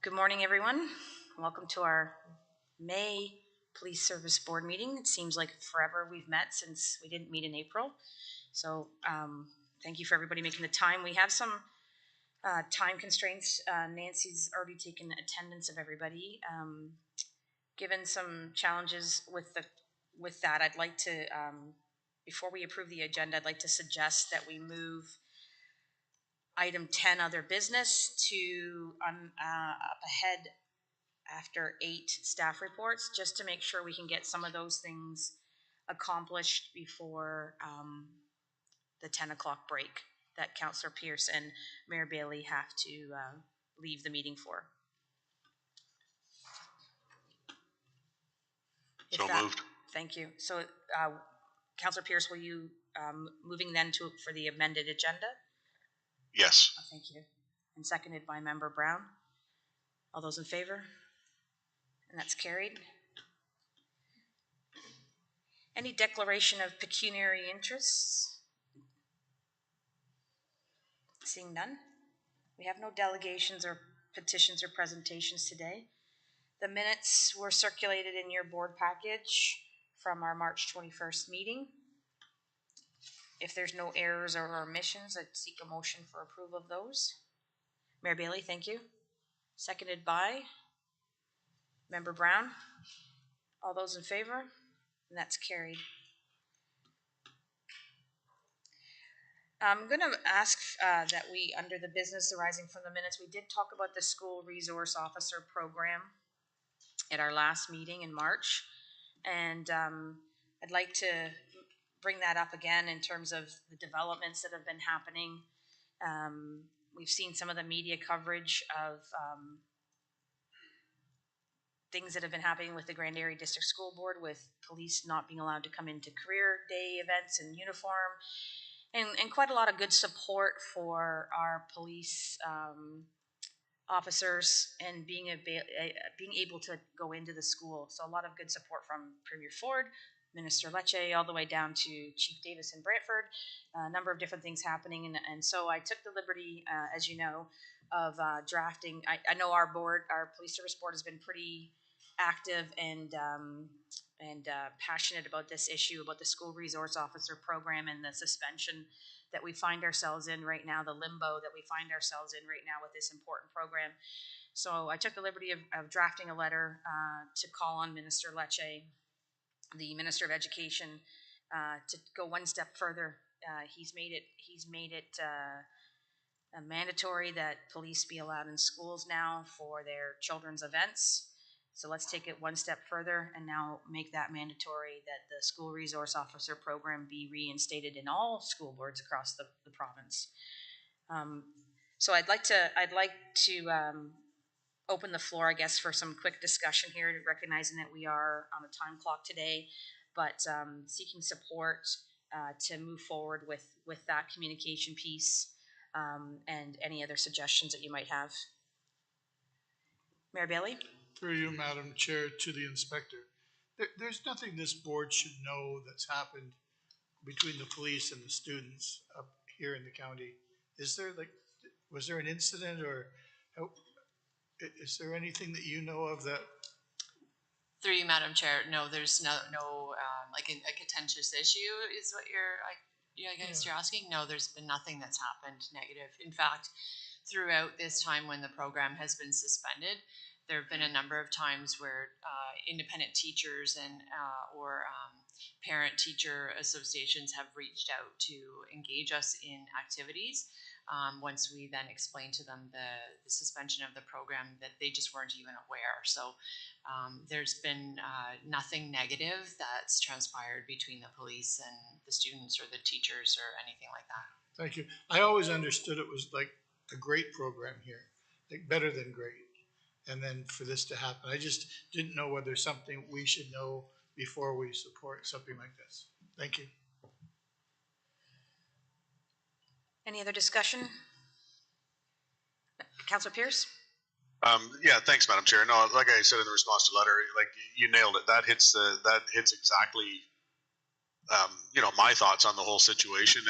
Good morning, everyone. Welcome to our May Police Service Board meeting. It seems like forever we've met since we didn't meet in April. So thank you for everybody making the time. We have some time constraints. Nancy's already taken attendance of everybody. Given some challenges with that, I'd like to, before we approve the agenda, I'd like to suggest that we move item 10, other business, to up ahead after 8 staff reports, just to make sure we can get some of those things accomplished before the 10 o'clock break that Councillor Pierce and Mayor Bailey have to leave the meeting for. So moved. Thank you. So Councillor Pierce, will you moving then for the amended agenda? Yes. Oh, thank you. And seconded by Member Brown. All those in favor? And that's carried. Any declaration of pecuniary interests? Seeing none. We have no delegations or petitions or presentations today. The minutes were circulated in your board package from our March 21st meeting. If there's no errors or omissions, I'd seek a motion for approval of those. Mayor Bailey, thank you. Seconded by Member Brown. All those in favor? And that's carried. I'm going to ask that we, under the business arising from the minutes, we did talk about the school resource officer program at our last meeting in March. And I'd like to bring that up again in terms of the developments that have been happening. We've seen some of the media coverage of things that have been happening with the Grand Area District School Board, with police not being allowed to come into career day events in uniform. And quite a lot of good support for our police officers and being able to go into the school. So a lot of good support from Premier Ford, Minister Lecce, all the way down to Chief Davis in Brantford. A number of different things happening. And so I took the liberty, as you know, of drafting. I know our board, our police service board, has been pretty active and passionate about this issue, about the school resource officer program and the suspension that we find ourselves in right now, the limbo that we find ourselves in right now with this important program. So I took the liberty of drafting a letter to call on Minister Lecce, the Minister of Education, to go one step further. He's made it mandatory that police be allowed in schools now for their children's events. So let's take it one step further and now make that mandatory, that the school resource officer program be reinstated in all school boards across the province. So I'd like to open the floor, I guess, for some quick discussion here, recognizing that we are on a time clock today, but seeking support to move forward with that communication piece and any other suggestions that you might have. Mayor Bailey? Through you, Madam Chair, to the inspector. There's nothing this board should know that's happened between the police and the students up here in the county. Is there, was there an incident, or is there anything that you know of that? Through you, Madam Chair, no, there's no like a contentious issue is what you're asking. No, there's been nothing that's happened negative. In fact, throughout this time when the program has been suspended, there have been a number of times where independent teachers and or parent-teacher associations have reached out to engage us in activities. Once we then explained to them the suspension of the program, that they just weren't even aware. So there's been nothing negative that's transpired between the police and the students or the teachers or anything like that. Thank you. I always understood it was like a great program here, like better than great. And then for this to happen, I just didn't know whether something we should know before we support something like this. Thank you. Any other discussion? Councillor Pierce? Yeah, thanks, Madam Chair. No, like I said in the response to the letter, like you nailed it. That hits exactly, my thoughts on the whole situation.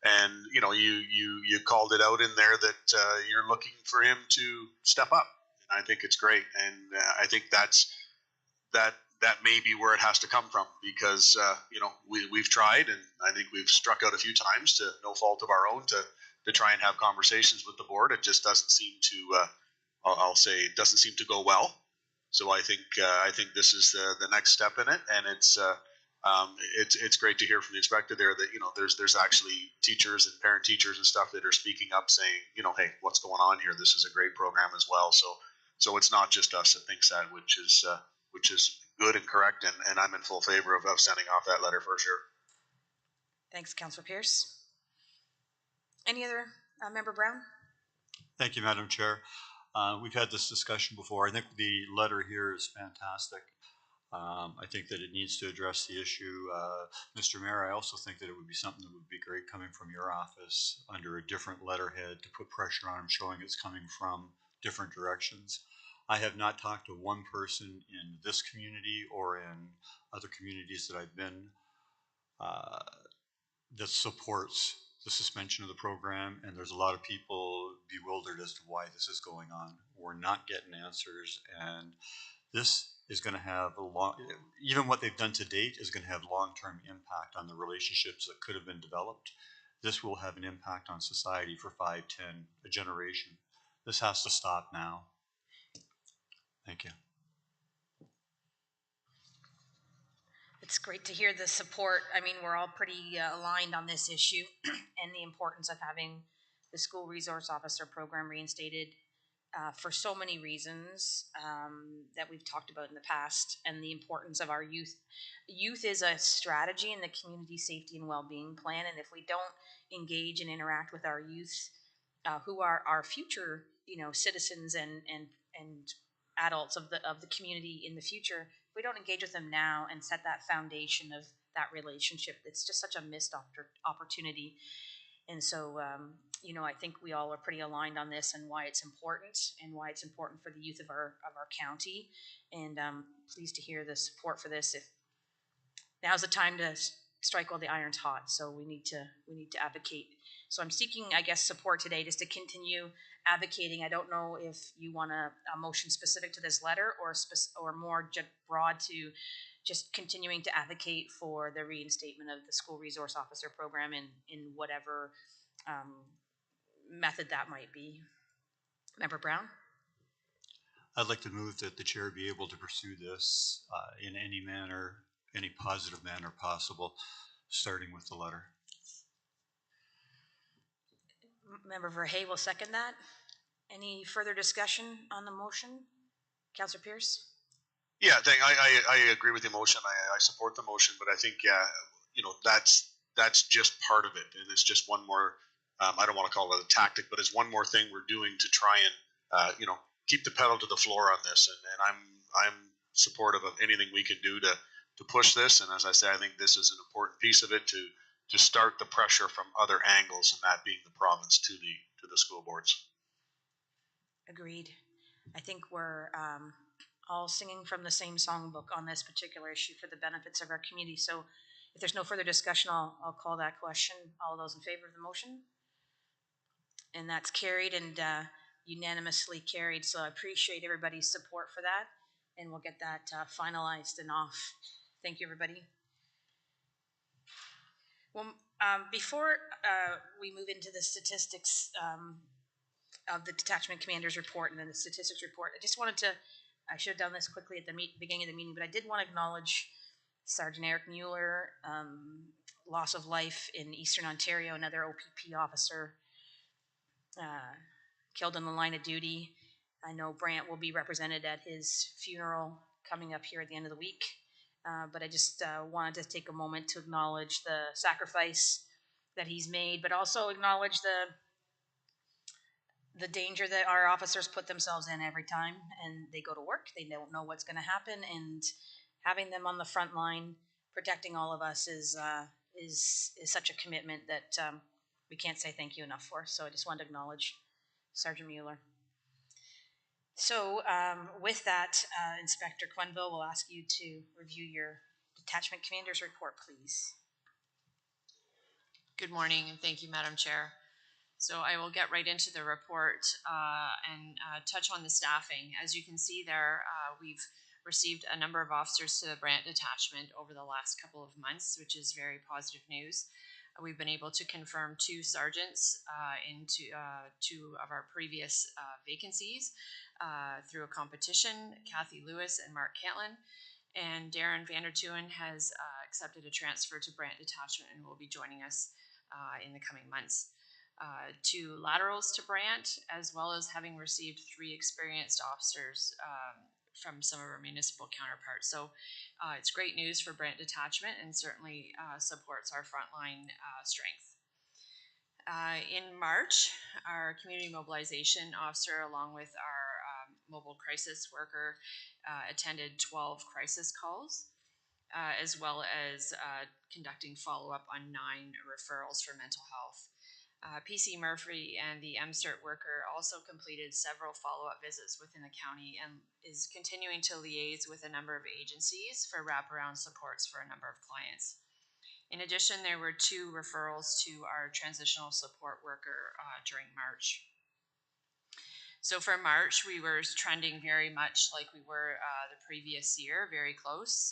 And you called it out in there that you're looking for him to step up. I think it's great, and I think that may be where it has to come from, because we've tried, and I think we've struck out a few times to no fault of our own to try and have conversations with the board. It just doesn't seem to I'll say it doesn't seem to go well. So I think this is the next step in it, and it's great to hear from the inspector there that there's actually teachers and parent teachers and stuff that are speaking up, saying hey, what's going on here? This is a great program as well. So it's not just us that thinks that, which is good and correct, and I'm in full favor of sending off that letter for sure. Thanks, Councillor Pierce. Any other Member Brown? Thank you, Madam Chair. We've had this discussion before. I think the letter here is fantastic. I think that it needs to address the issue. Mr. Mayor, I also think that it would be something that would be great coming from your office under a different letterhead to put pressure on them, showing it's coming from different directions. I have not talked to one person in this community or in other communities that I've been that supports the suspension of the program, and there's a lot of people bewildered as to why this is going on. We're not getting answers, and this is going to have even what they've done to date is going to have long-term impact on the relationships that could have been developed. This will have an impact on society for 5, 10, a generation. This has to stop now. Thank you. It's great to hear the support. I mean, we're all pretty aligned on this issue and the importance of having the school resource officer program reinstated for so many reasons that we've talked about in the past, and the importance of our youth. Youth is a strategy in the community safety and well-being plan, and if we don't engage and interact with our youth, who are our future, citizens and adults of the community in the future, if we don't engage with them now and set that foundation of that relationship, it's just such a missed opportunity. And so, I think we all are pretty aligned on this and why it's important for the youth of our county. And pleased to hear the support for this. If now's the time to strike while the iron's hot, so we need to advocate. So I'm seeking, I guess, support today just to continue advocating. I don't know if you want a motion specific to this letter or more broad to just continuing to advocate for the reinstatement of the school resource officer program in whatever method that might be. Member Brown? I'd like to move that the chair be able to pursue this in any manner, any positive manner possible, starting with the letter. Member Verhey will second that. Any further discussion on the motion? Councillor Pierce? Yeah, I agree with the motion. I support the motion, but I think that's just part of it, and it's just one more. I don't want to call it a tactic, but it's one more thing we're doing to try and keep the pedal to the floor on this. And I'm supportive of anything we can do to push this. And as I say, I think this is an important piece of it to start the pressure from other angles, and that being the province to the school boards. Agreed. I think we're all singing from the same songbook on this particular issue for the benefits of our community. So if there's no further discussion, I'll call that question. All those in favor of the motion? And that's carried and unanimously carried. So I appreciate everybody's support for that, and we'll get that finalized and off. Thank you, everybody. Well, before we move into the statistics of the detachment commander's report and then the statistics report, I should have done this quickly at the beginning of the meeting, but I did want to acknowledge Sergeant Eric Mueller, loss of life in Eastern Ontario, another OPP officer killed in the line of duty. I know Brant will be represented at his funeral coming up here at the end of the week. But I just wanted to take a moment to acknowledge the sacrifice that he's made, but also acknowledge the danger that our officers put themselves in every time, and they go to work. They don't know what's going to happen, and having them on the front line protecting all of us is such a commitment that we can't say thank you enough for. So I just wanted to acknowledge Sergeant Mueller. So with that, Inspector Quenville will ask you to review your detachment commander's report, please. Good morning, and thank you, Madam Chair. So I will get right into the report and touch on the staffing. As you can see there, we've received a number of officers to the Brant detachment over the last couple of months, which is very positive news. We've been able to confirm 2 sergeants into 2 of our previous vacancies through a competition, Kathy Lewis and Mark Cantlin. And Darren Vandertuen has accepted a transfer to Brant detachment and will be joining us in the coming months. 2 laterals to Brant, as well as having received 3 experienced officers from some of our municipal counterparts. So it's great news for Brant detachment and certainly supports our frontline strength. In March, our community mobilization officer, along with our mobile crisis worker, attended 12 crisis calls, as well as conducting follow-up on 9 referrals for mental health. PC Murphy and the MCERT worker also completed several follow-up visits within the county and is continuing to liaise with a number of agencies for wraparound supports for a number of clients. In addition, there were 2 referrals to our transitional support worker during March. So for March, we were trending very much like we were the previous year, very close,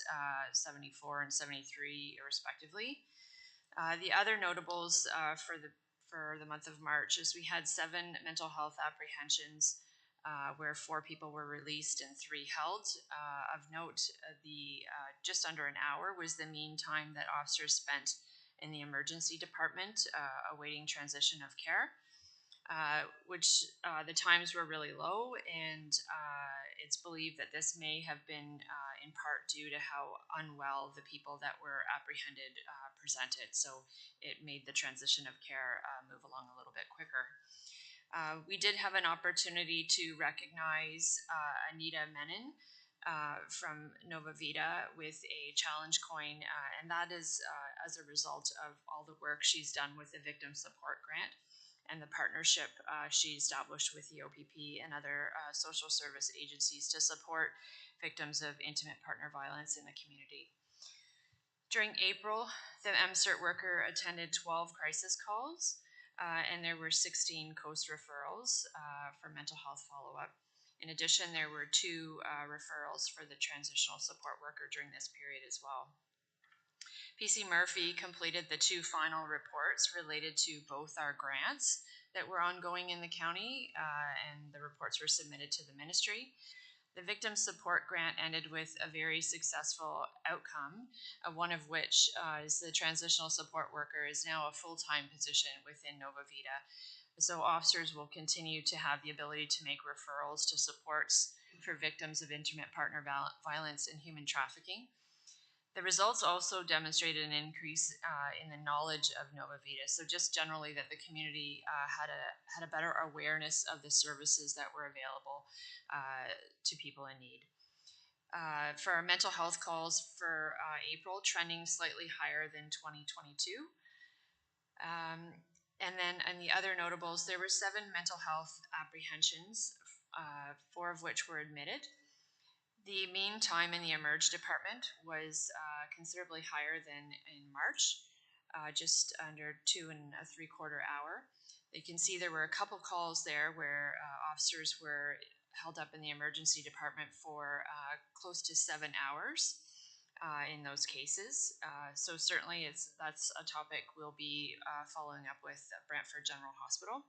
74 and 73 respectively. The other notables for the month of March is we had 7 mental health apprehensions where 4 people were released and 3 held. Of note, the just under an hour was the mean time that officers spent in the emergency department awaiting transition of care, which the times were really low, and it's believed that this may have been in part due to how unwell the people that were apprehended presented. So it made the transition of care move along a little bit quicker. We did have an opportunity to recognize Anita Menon from Nova Vita with a challenge coin, and that is as a result of all the work she's done with the Victim Support Grant and the partnership she established with the OPP and other social service agencies to support victims of intimate partner violence in the community. During April, the MCERT worker attended 12 crisis calls, and there were 16 COAST referrals for mental health follow-up. In addition, there were 2 referrals for the transitional support worker during this period as well. PC Murphy completed the 2 final reports related to both our grants that were ongoing in the county, and the reports were submitted to the ministry. The Victim Support Grant ended with a very successful outcome, one of which is the transitional support worker is now a full-time position within Nova Vita. So officers will continue to have the ability to make referrals to supports for victims of intimate partner violence and human trafficking. The results also demonstrated an increase in the knowledge of Nova Vita. So just generally that the community had a better awareness of the services that were available to people in need. For our mental health calls for April, trending slightly higher than 2022. And then in the other notables, there were 7 mental health apprehensions, 4 of which were admitted. The mean time in the emerge department was considerably higher than in March, just under 2 3/4 hours. You can see there were a couple calls there where officers were held up in the emergency department for close to 7 hours in those cases. So certainly that's a topic we'll be following up with Brantford General Hospital.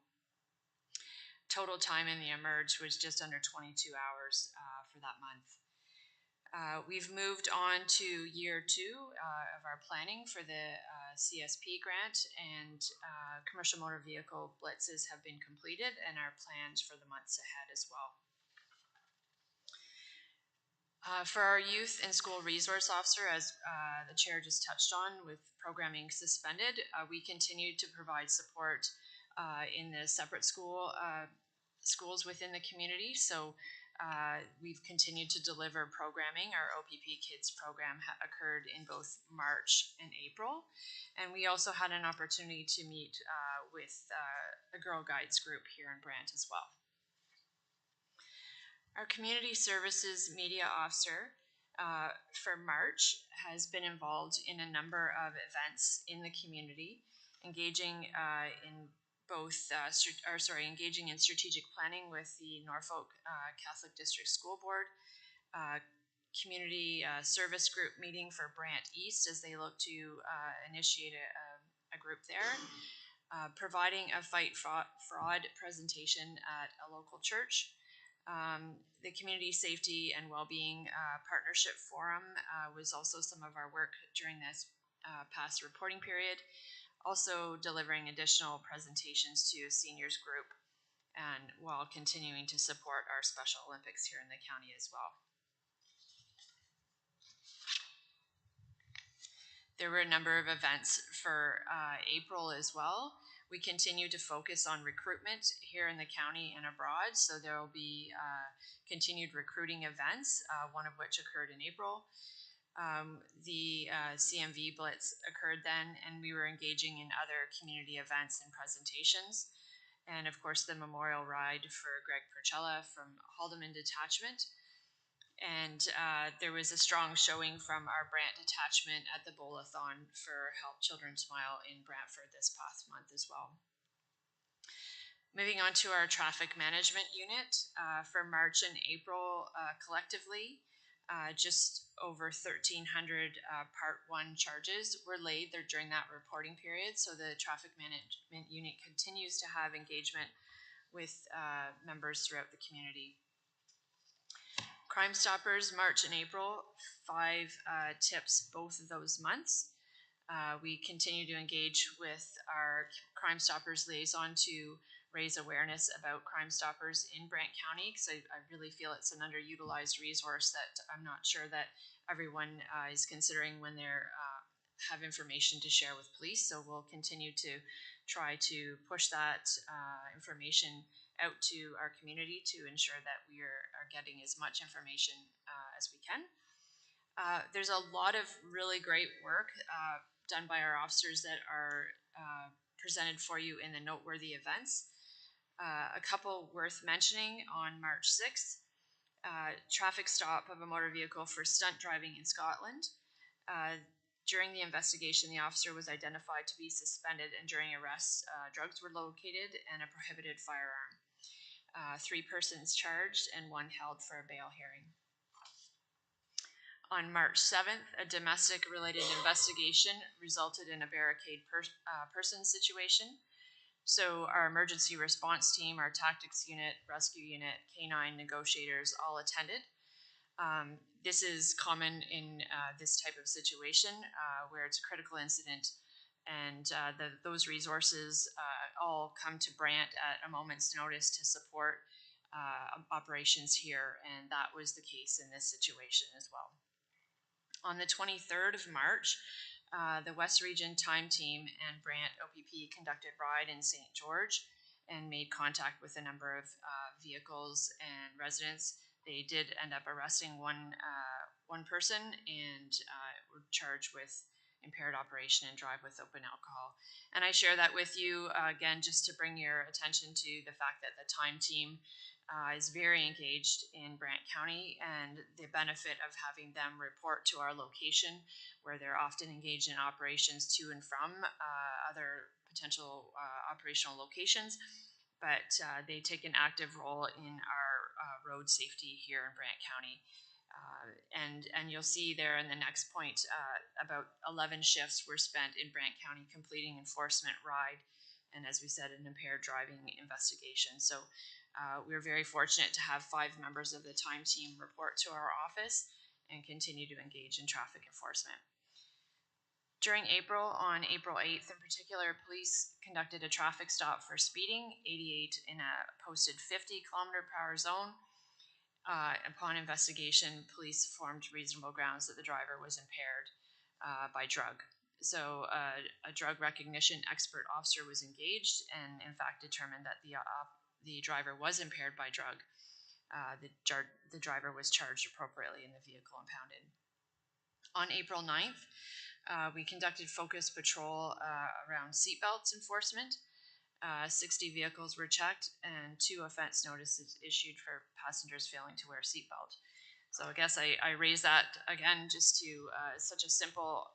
Total time in the emerge was just under 22 hours for that month. We've moved on to year 2 of our planning for the CSP grant, and commercial motor vehicle blitzes have been completed and are planned for the months ahead as well. For our youth and school resource officer, as the chair just touched on, with programming suspended, we continue to provide support in the separate schools within the community. So we've continued to deliver programming. Our OPP Kids program occurred in both March and April. And we also had an opportunity to meet with the Girl Guides group here in Brant as well. Our community services media officer for March has been involved in a number of events in the community, engaging in both engaging in strategic planning with the Norfolk Catholic District School Board, community service group meeting for Brant East as they look to initiate a group there, providing a fight fraud presentation at a local church. The Community Safety and Wellbeing Partnership Forum was also some of our work during this past reporting period. Also delivering additional presentations to a seniors group, and while continuing to support our Special Olympics here in the county as well. There were a number of events for April as well. We continue to focus on recruitment here in the county and abroad, so there will be continued recruiting events, one of which occurred in April. The CMV Blitz occurred then, and we were engaging in other community events and presentations. And of course, the memorial ride for Greg Percella from Haldeman Detachment. And there was a strong showing from our Brant detachment at the Bowl-a-thon for Help Children Smile in Brantford this past month as well. Moving on to our traffic management unit, for March and April collectively, just over 1,300 Part 1 charges were laid there during that reporting period. So the traffic management unit continues to have engagement with members throughout the community. Crime Stoppers, March and April, 5 tips both of those months. We continue to engage with our Crime Stoppers liaison to raise awareness about Crime Stoppers in Brant County, because I really feel it's an underutilized resource that I'm not sure that everyone is considering when they're have information to share with police. So we'll continue to try to push that information out to our community to ensure that we are getting as much information as we can. There's a lot of really great work done by our officers that are presented for you in the noteworthy events. A couple worth mentioning: on March 6th, traffic stop of a motor vehicle for stunt driving in Scotland. During the investigation, the officer was identified to be suspended, and during arrest, drugs were located and a prohibited firearm. 3 persons charged and 1 held for a bail hearing. On March 7th, a domestic-related investigation resulted in a barricade person situation. So our emergency response team, our tactics unit, rescue unit, K9 negotiators all attended. This is common in this type of situation where it's a critical incident, and those resources all come to Brant at a moment's notice to support operations here, and that was the case in this situation as well. On the 23rd of March, the West Region Time Team and Brant OPP conducted ride in St. George and made contact with a number of vehicles and residents. They did end up arresting one person and were charged with impaired operation and drive with open alcohol. And I share that with you again just to bring your attention to the fact that the Time Team is very engaged in Brant County, and the benefit of having them report to our location where they're often engaged in operations to and from other potential operational locations, but they take an active role in our road safety here in Brant County. And you'll see there in the next point, about 11 shifts were spent in Brant County completing enforcement ride, and as we said, an impaired driving investigation. So we're very fortunate to have 5 members of the Time Team report to our office and continue to engage in traffic enforcement. During April, on April 8th in particular, police conducted a traffic stop for speeding, 88 in a posted 50 km/h zone. Upon investigation, police formed reasonable grounds that the driver was impaired by drug. So a drug recognition expert officer was engaged and in fact determined that the driver was impaired by drug. The driver was charged appropriately and the vehicle impounded. On April 9th, we conducted focused patrol around seatbelts enforcement. 60 vehicles were checked and 2 offense notices issued for passengers failing to wear a seatbelt. So I guess I raise that again just to such a simple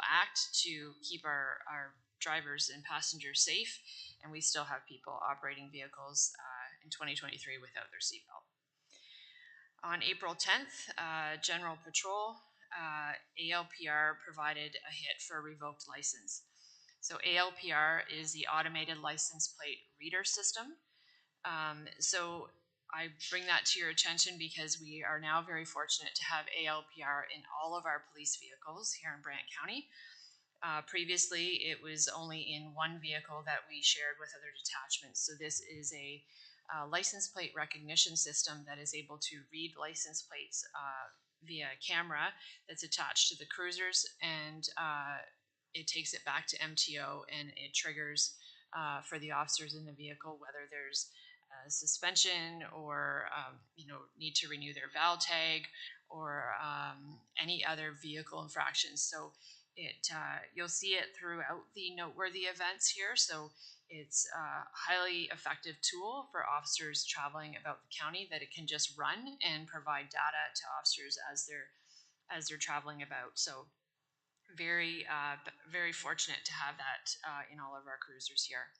act to keep our drivers and passengers safe, and we still have people operating vehicles in 2023 without their seatbelt. On April 10th, General Patrol, ALPR provided a hit for a revoked license. So ALPR is the Automated License Plate Reader System. So I bring that to your attention because we are now very fortunate to have ALPR in all of our police vehicles here in Brant County. Previously, it was only in one vehicle that we shared with other detachments. So this is a license plate recognition system that is able to read license plates via camera that's attached to the cruisers, and it takes it back to MTO, and it triggers for the officers in the vehicle whether there's suspension or need to renew their VAL tag or any other vehicle infractions. So it you'll see it throughout the noteworthy events here. So it's a highly effective tool for officers traveling about the county that it can just run and provide data to officers as they're traveling about. So very fortunate to have that in all of our cruisers here.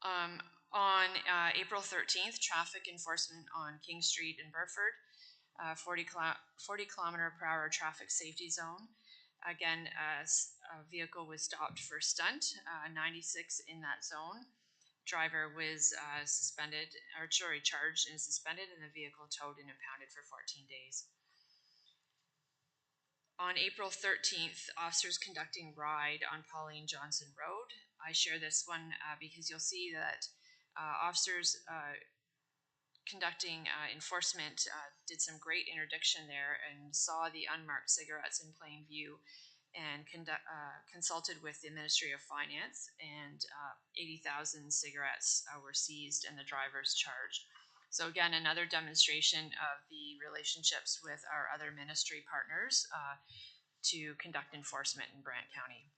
On April 13th, traffic enforcement on King Street in Burford, 40 kilometer per hour traffic safety zone. Again, a vehicle was stopped for stunt, 96 in that zone. Driver was charged and suspended, and the vehicle towed and impounded for 14 days. On April 13th, officers conducting ride on Pauline Johnson Road. I share this one because you'll see that officers conducting enforcement did some great interdiction there and saw the unmarked cigarettes in plain view, and consulted with the Ministry of Finance, and 80,000 cigarettes were seized and the drivers charged. So again, another demonstration of the relationships with our other ministry partners to conduct enforcement in Brant County.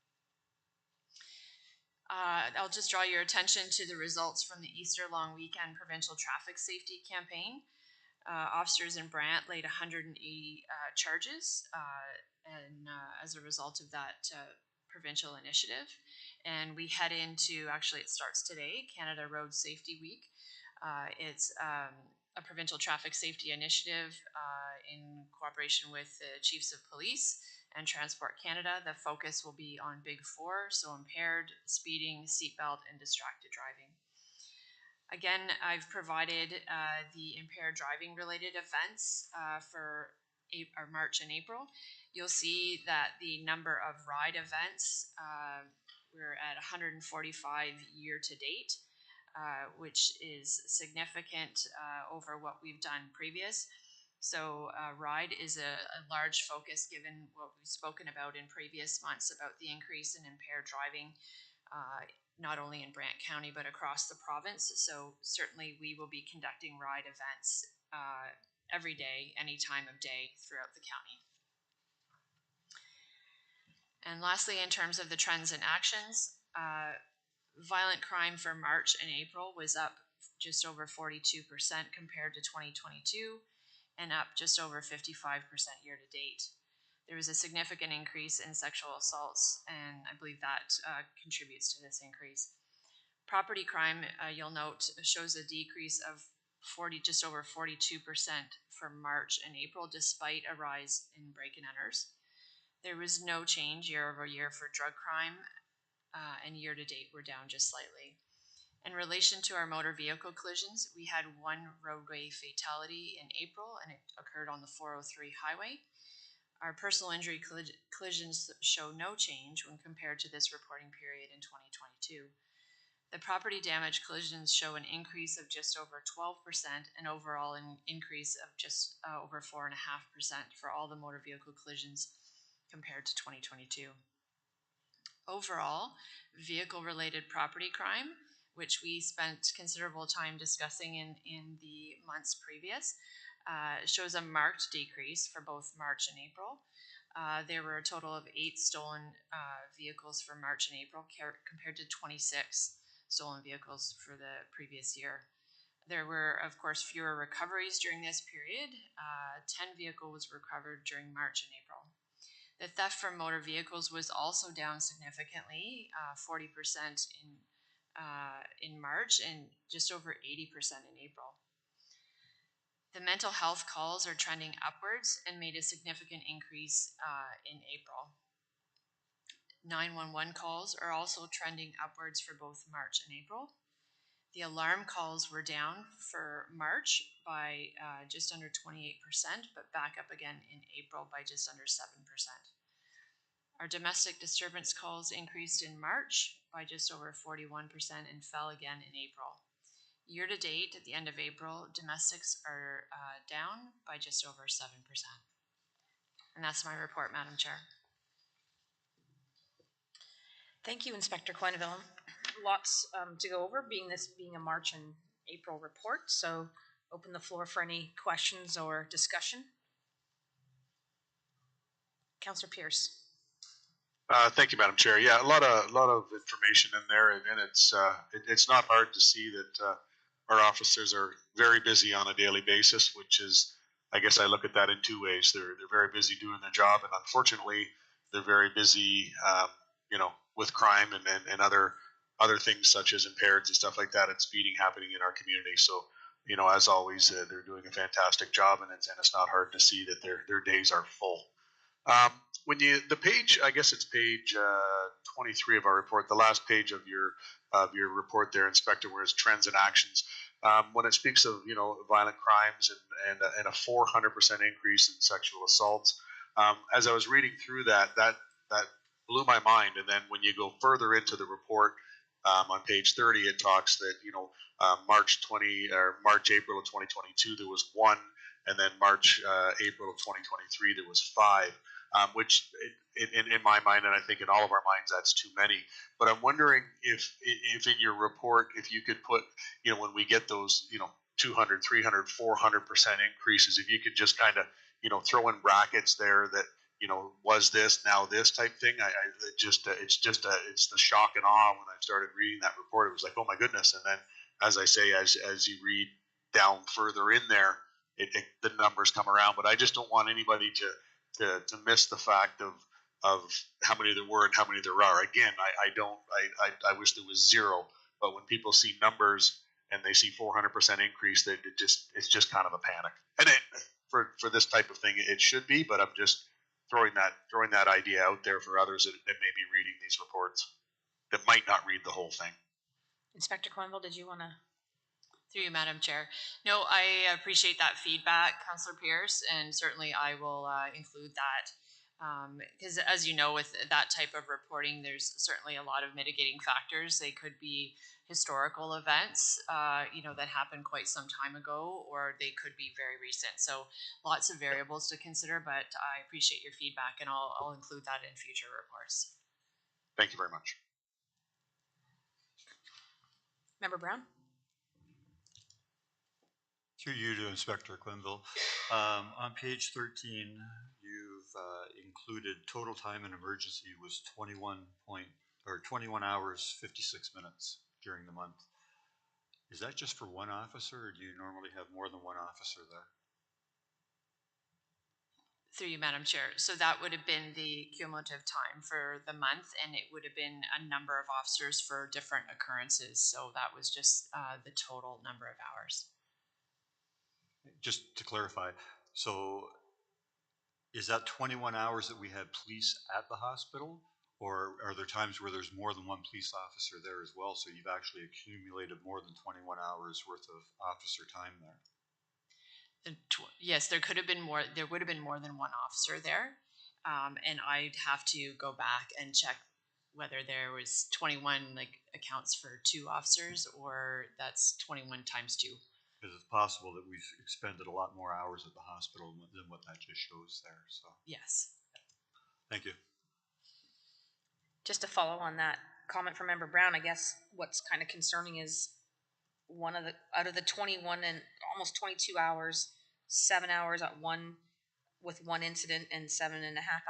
I'll just draw your attention to the results from the Easter long weekend provincial traffic safety campaign. Officers in Brant laid 180 charges as a result of that provincial initiative. And we head into, actually it starts today, Canada Road Safety Week. It's a provincial traffic safety initiative in cooperation with the Chiefs of Police and Transport Canada. The focus will be on Big Four, so impaired, speeding, seatbelt, and distracted driving. Again, I've provided the impaired driving related events for March and April. You'll see that the number of ride events, we're at 145 year to date, which is significant over what we've done previous. So ride is a large focus given what we've spoken about in previous months about the increase in impaired driving, not only in Brant County, but across the province. So certainly we will be conducting ride events every day, any time of day throughout the county. And lastly, in terms of the trends and actions, violent crime for March and April was up just over 42% compared to 2022, and up just over 55% year to date. There was a significant increase in sexual assaults, and I believe that contributes to this increase. Property crime, you'll note, shows a decrease of just over 42% for March and April, despite a rise in break-and enters. There was no change year over year for drug crime, and year to date we're down just slightly. In relation to our motor vehicle collisions, we had one roadway fatality in April, and it occurred on the 403 highway. Our personal injury collisions show no change when compared to this reporting period in 2022. The property damage collisions show an increase of just over 12%, and overall an increase of just over 4.5% for all the motor vehicle collisions compared to 2022. Overall, vehicle-related property crime, which we spent considerable time discussing in the months previous, shows a marked decrease for both March and April. There were a total of 8 stolen vehicles for March and April compared to 26 stolen vehicles for the previous year. There were, of course, fewer recoveries during this period. 10 vehicles was recovered during March and April. The theft from motor vehicles was also down significantly, 40% in March and just over 80% in April. The mental health calls are trending upwards and made a significant increase in April. 911 calls are also trending upwards for both March and April. The alarm calls were down for March by just under 28%, but back up again in April by just under 7%. Our domestic disturbance calls increased in March by just over 41% and fell again in April. Year to date, at the end of April, domestics are down by just over 7%. And that's my report, Madam Chair. Thank you, Inspector Quenneville. Lots to go over, this being a March and April report. So open the floor for any questions or discussion. Councillor Pierce. Thank you, Madam Chair. Yeah, a lot of information in there, and it's not hard to see that our officers are very busy on a daily basis. Which is, I guess, I look at that in two ways. They're very busy doing their job, and unfortunately, they're very busy, with crime and other things such as impaireds and stuff like that, and speeding happening in our community. So, as always, they're doing a fantastic job, and it's not hard to see that their days are full. The page, I guess it's page 23 of our report, the last page of your report there, Inspector, where it's trends and actions. When it speaks of violent crimes and a 400% increase in sexual assaults, as I was reading through that blew my mind. And then when you go further into the report, on page 30, it talks that March, April of 2022 there was 1, and then March, April of 2023 there was 5. Which in my mind, and I think in all of our minds, that's too many. But I'm wondering if in your report, if you could put, when we get those, 200, 300, 400% increases, if you could just kind of, throw in brackets there that, was this, now this type thing. It's the shock and awe when I started reading that report. It was like, oh my goodness. And then, as I say, as you read down further in there, the numbers come around. But I just don't want anybody to miss the fact of how many there were and how many there are. Again, I wish there was 0, but when people see numbers and they see 400% increase, it's just kind of a panic. And for this type of thing, it should be, but I'm just throwing that idea out there for others that may be reading these reports that might not read the whole thing. Inspector Quenneville, did you want to? Through you, Madam Chair. No, I appreciate that feedback, Councillor Pierce, and certainly I will include that. Because as you know, with that type of reporting, there's certainly a lot of mitigating factors. They could be historical events, that happened quite some time ago, or they could be very recent. So lots of variables to consider, but I appreciate your feedback, and I'll include that in future reports. Thank you very much. Member Brown? Through you to Inspector Quenneville. On page 13, you've included total time in emergency was 21 hours, 56 minutes during the month. Is that just for one officer, or do you normally have more than one officer there? Through you, Madam Chair. So that would have been the cumulative time for the month, and it would have been a number of officers for different occurrences. So that was just the total number of hours. Just to clarify, so is that 21 hours that we had police at the hospital, or are there times where there's more than one police officer there as well, so you've actually accumulated more than 21 hours worth of officer time there? Yes, there could have been more. There would have been more than one officer there, and I'd have to go back and check whether there was 21 accounts for 2 officers, or that's 21 times 2. Because it's possible that we've expended a lot more hours at the hospital than what that just shows there. So yes. Thank you. Just to follow on that comment from Member Brown, I guess what's kind of concerning is out of the 21 and almost 22 hours, 7 hours at one with one incident and 7.5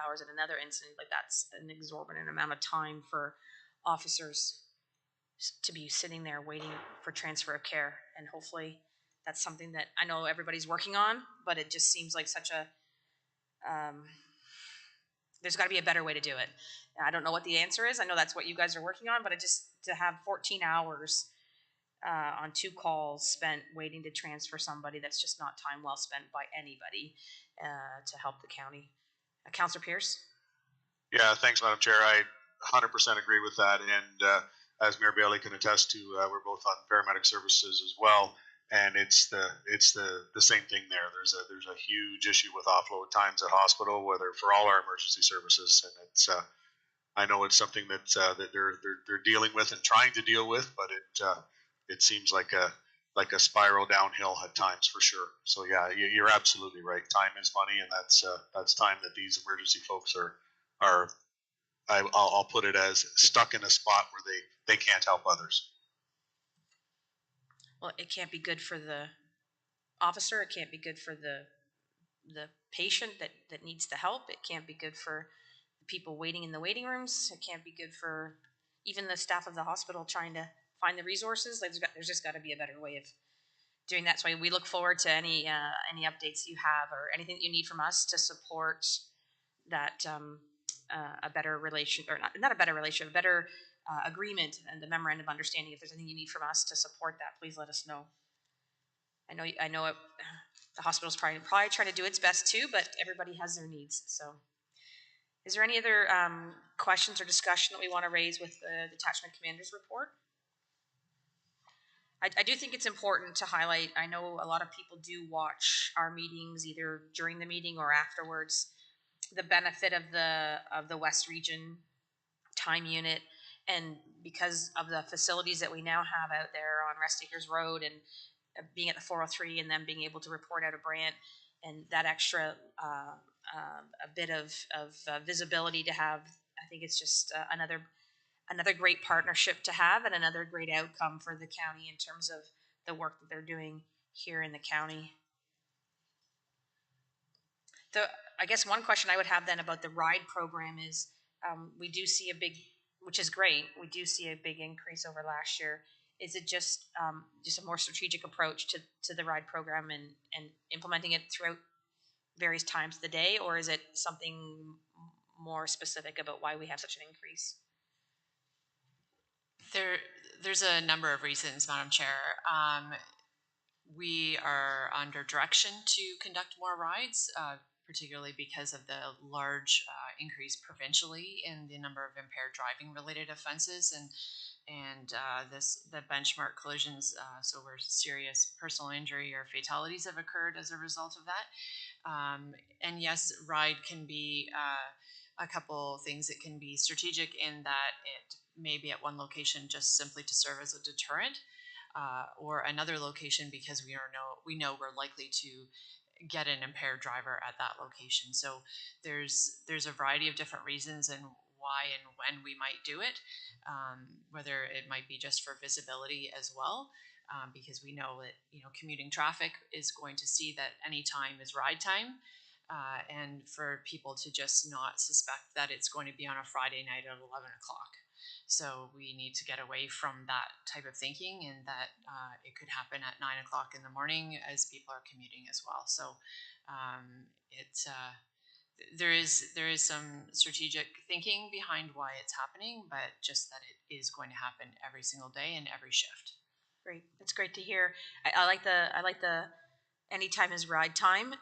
hours at another incident. Like, that's an exorbitant amount of time for officers to be sitting there waiting for transfer of care. And hopefully that's something that I know everybody's working on, but it just seems like such a there's got to be a better way to do it. I don't know what the answer is. I know that's what you guys are working on, but to have 14 hours on 2 calls spent waiting to transfer somebody, that's just not time well spent by anybody to help the county. Councillor Pierce? Yeah, thanks, Madam Chair. I 100% agree with that. And as Mayor Bailey can attest to, we're both on paramedic services as well. And it's the same thing there. There's a huge issue with offload times at hospital, whether for all our emergency services, and it's I know it's something that they're dealing with and trying to deal with, but it seems like a spiral downhill at times for sure. So yeah, you're absolutely right. Time is money, and that's time that these emergency folks are I'll put it as stuck in a spot where they can't help others. Well, it can't be good for the officer. It can't be good for the patient that needs the help. It can't be good for the people waiting in the waiting rooms. It can't be good for even the staff of the hospital trying to find the resources. There's just got to be a better way of doing that. So we look forward to any updates you have or anything that you need from us to support that a better relation, or not a better relation, a better agreement and the memorandum of understanding. If there's anything you need from us to support that, please let us know. I know it, the hospital's probably trying to do its best too, but everybody has their needs. So is there any other questions or discussion that we want to raise with the detachment commander's report? I do think it's important to highlight, I know a lot of people do watch our meetings either during the meeting or afterwards, the benefit of the West Region time unit, and because of the facilities that we now have out there on Rest Acres Road and being at the 403 and then being able to report out of Brant, and that extra a bit of visibility to have, I think it's just another great partnership to have and another great outcome for the county in terms of the work that they're doing here in the county. I guess one question I would have then about the RIDE program is we do see a big, which is great, we do see a big increase over last year. Is it just a more strategic approach to the RIDE program and implementing it throughout various times of the day, or is it something more specific about why we have such an increase? There's a number of reasons, Madam Chair. We are under direction to conduct more rides, particularly because of the large increase provincially in the number of impaired driving related offenses and the benchmark collisions, so where serious personal injury or fatalities have occurred as a result of that. And yes, RIDE can be a couple things. It can be strategic in that it may be at one location just simply to serve as a deterrent, or another location because we know we're likely to get an impaired driver at that location. So there's a variety of different reasons and why and when we might do it, whether it might be just for visibility as well, because we know that commuting traffic is going to see that any time is ride time, and for people to just not suspect that it's going to be on a Friday night at 11 o'clock. So we need to get away from that type of thinking, and that it could happen at 9 o'clock in the morning as people are commuting as well. So there is some strategic thinking behind why it's happening, but just that it is going to happen every single day and every shift. Great, that's great to hear. I like the anytime is ride time,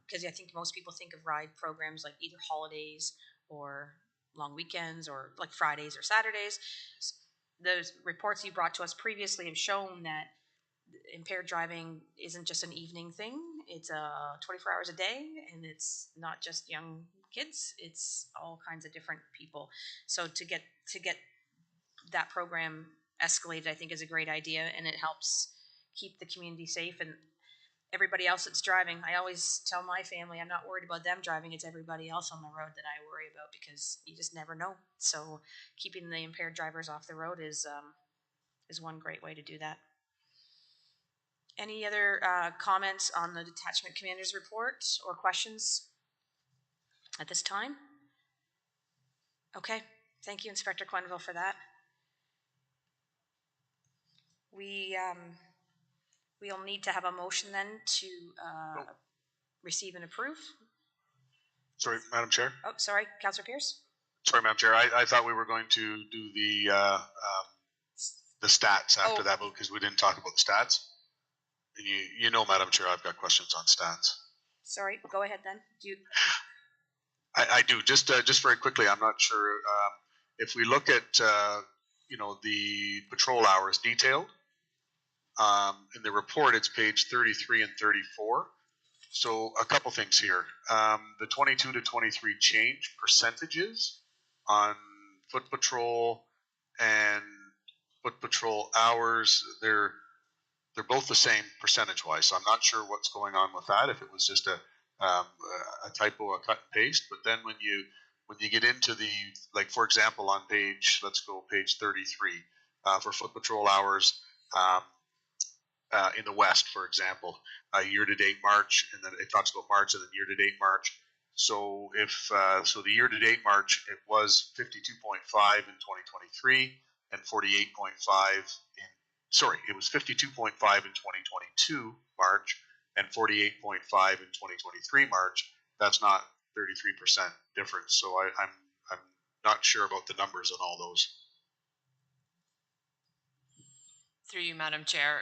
because I think most people think of ride programs like either holidays or long weekends or like Fridays or Saturdays. Those reports you brought to us previously have shown that impaired driving isn't just an evening thing. It's 24 hours a day, and it's not just young kids. It's all kinds of different people. So to get that program escalated, I think, is a great idea, and it helps keep the community safe and everybody else that's driving. I always tell my family I'm not worried about them driving. It's everybody else on the road that I worry about, because you just never know. So keeping the impaired drivers off the road is one great way to do that. Any other comments on the detachment commander's report or questions at this time? Okay, thank you, Inspector Quenneville, for that. We'll need to have a motion then to receive and approve. Sorry, Madam Chair. Oh, sorry, Councillor Pierce? Sorry, Madam Chair. I thought we were going to do the stats after Oh. that vote because we didn't talk about the stats. And you know, Madam Chair, I've got questions on stats. Sorry, go ahead then. Do you, I do. Just very quickly, I'm not sure if we look at you know, the patrol hours detailed in the report. It's page 33 and 34. So a couple things here. The 22 to 23 change percentages on foot patrol and foot patrol hours. They're both the same percentage wise. So I'm not sure what's going on with that. If it was just a typo, a cut and paste. But then when you get into the, like, for example, on page, let's go page 33 for foot patrol hours in the West, for example, year-to-date March, and then it talks about March and then year-to-date March. So if so, the year-to-date March, it was 52.5 in 2023 and 48.5 in, sorry, it was 52.5 in 2022 March and 48.5 in 2023 March. That's not 33% difference. So I'm not sure about the numbers on all those. Through you, Madam Chair.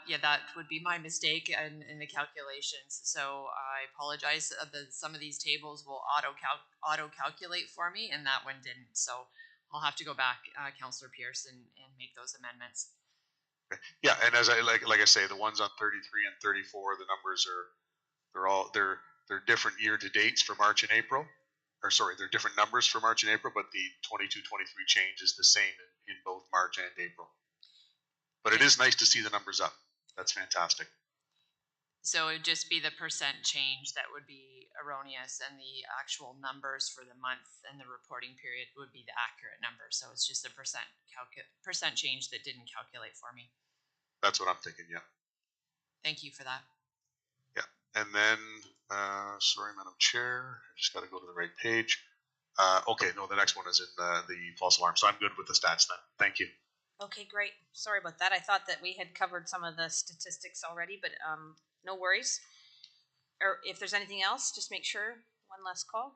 Yeah, that would be my mistake in the calculations. So I apologize. Some of these tables will auto calculate for me, and that one didn't. So I'll have to go back, Councillor Pierce, and make those amendments. Okay. Yeah, and as I like I say, the ones on 33 and 34, the numbers they're different year to dates for March and April. Or sorry, they're different numbers for March and April, but the 22-23 change is the same in both March and April. But it is nice to see the numbers up. That's fantastic. So it would just be the percent change that would be erroneous, and the actual numbers for the month and the reporting period would be the accurate number. So it's just a percent change that didn't calculate for me. That's what I'm thinking. Yeah. Thank you for that. Yeah, and then sorry, Madam Chair, I just got to go to the right page. Okay, no, the next one is in the false alarm. So I'm good with the stats then. Thank you. okay, great. Sorry about that. I thought that we had covered some of the statistics already, but no worries. Or if there's anything else, just make sure. One last call.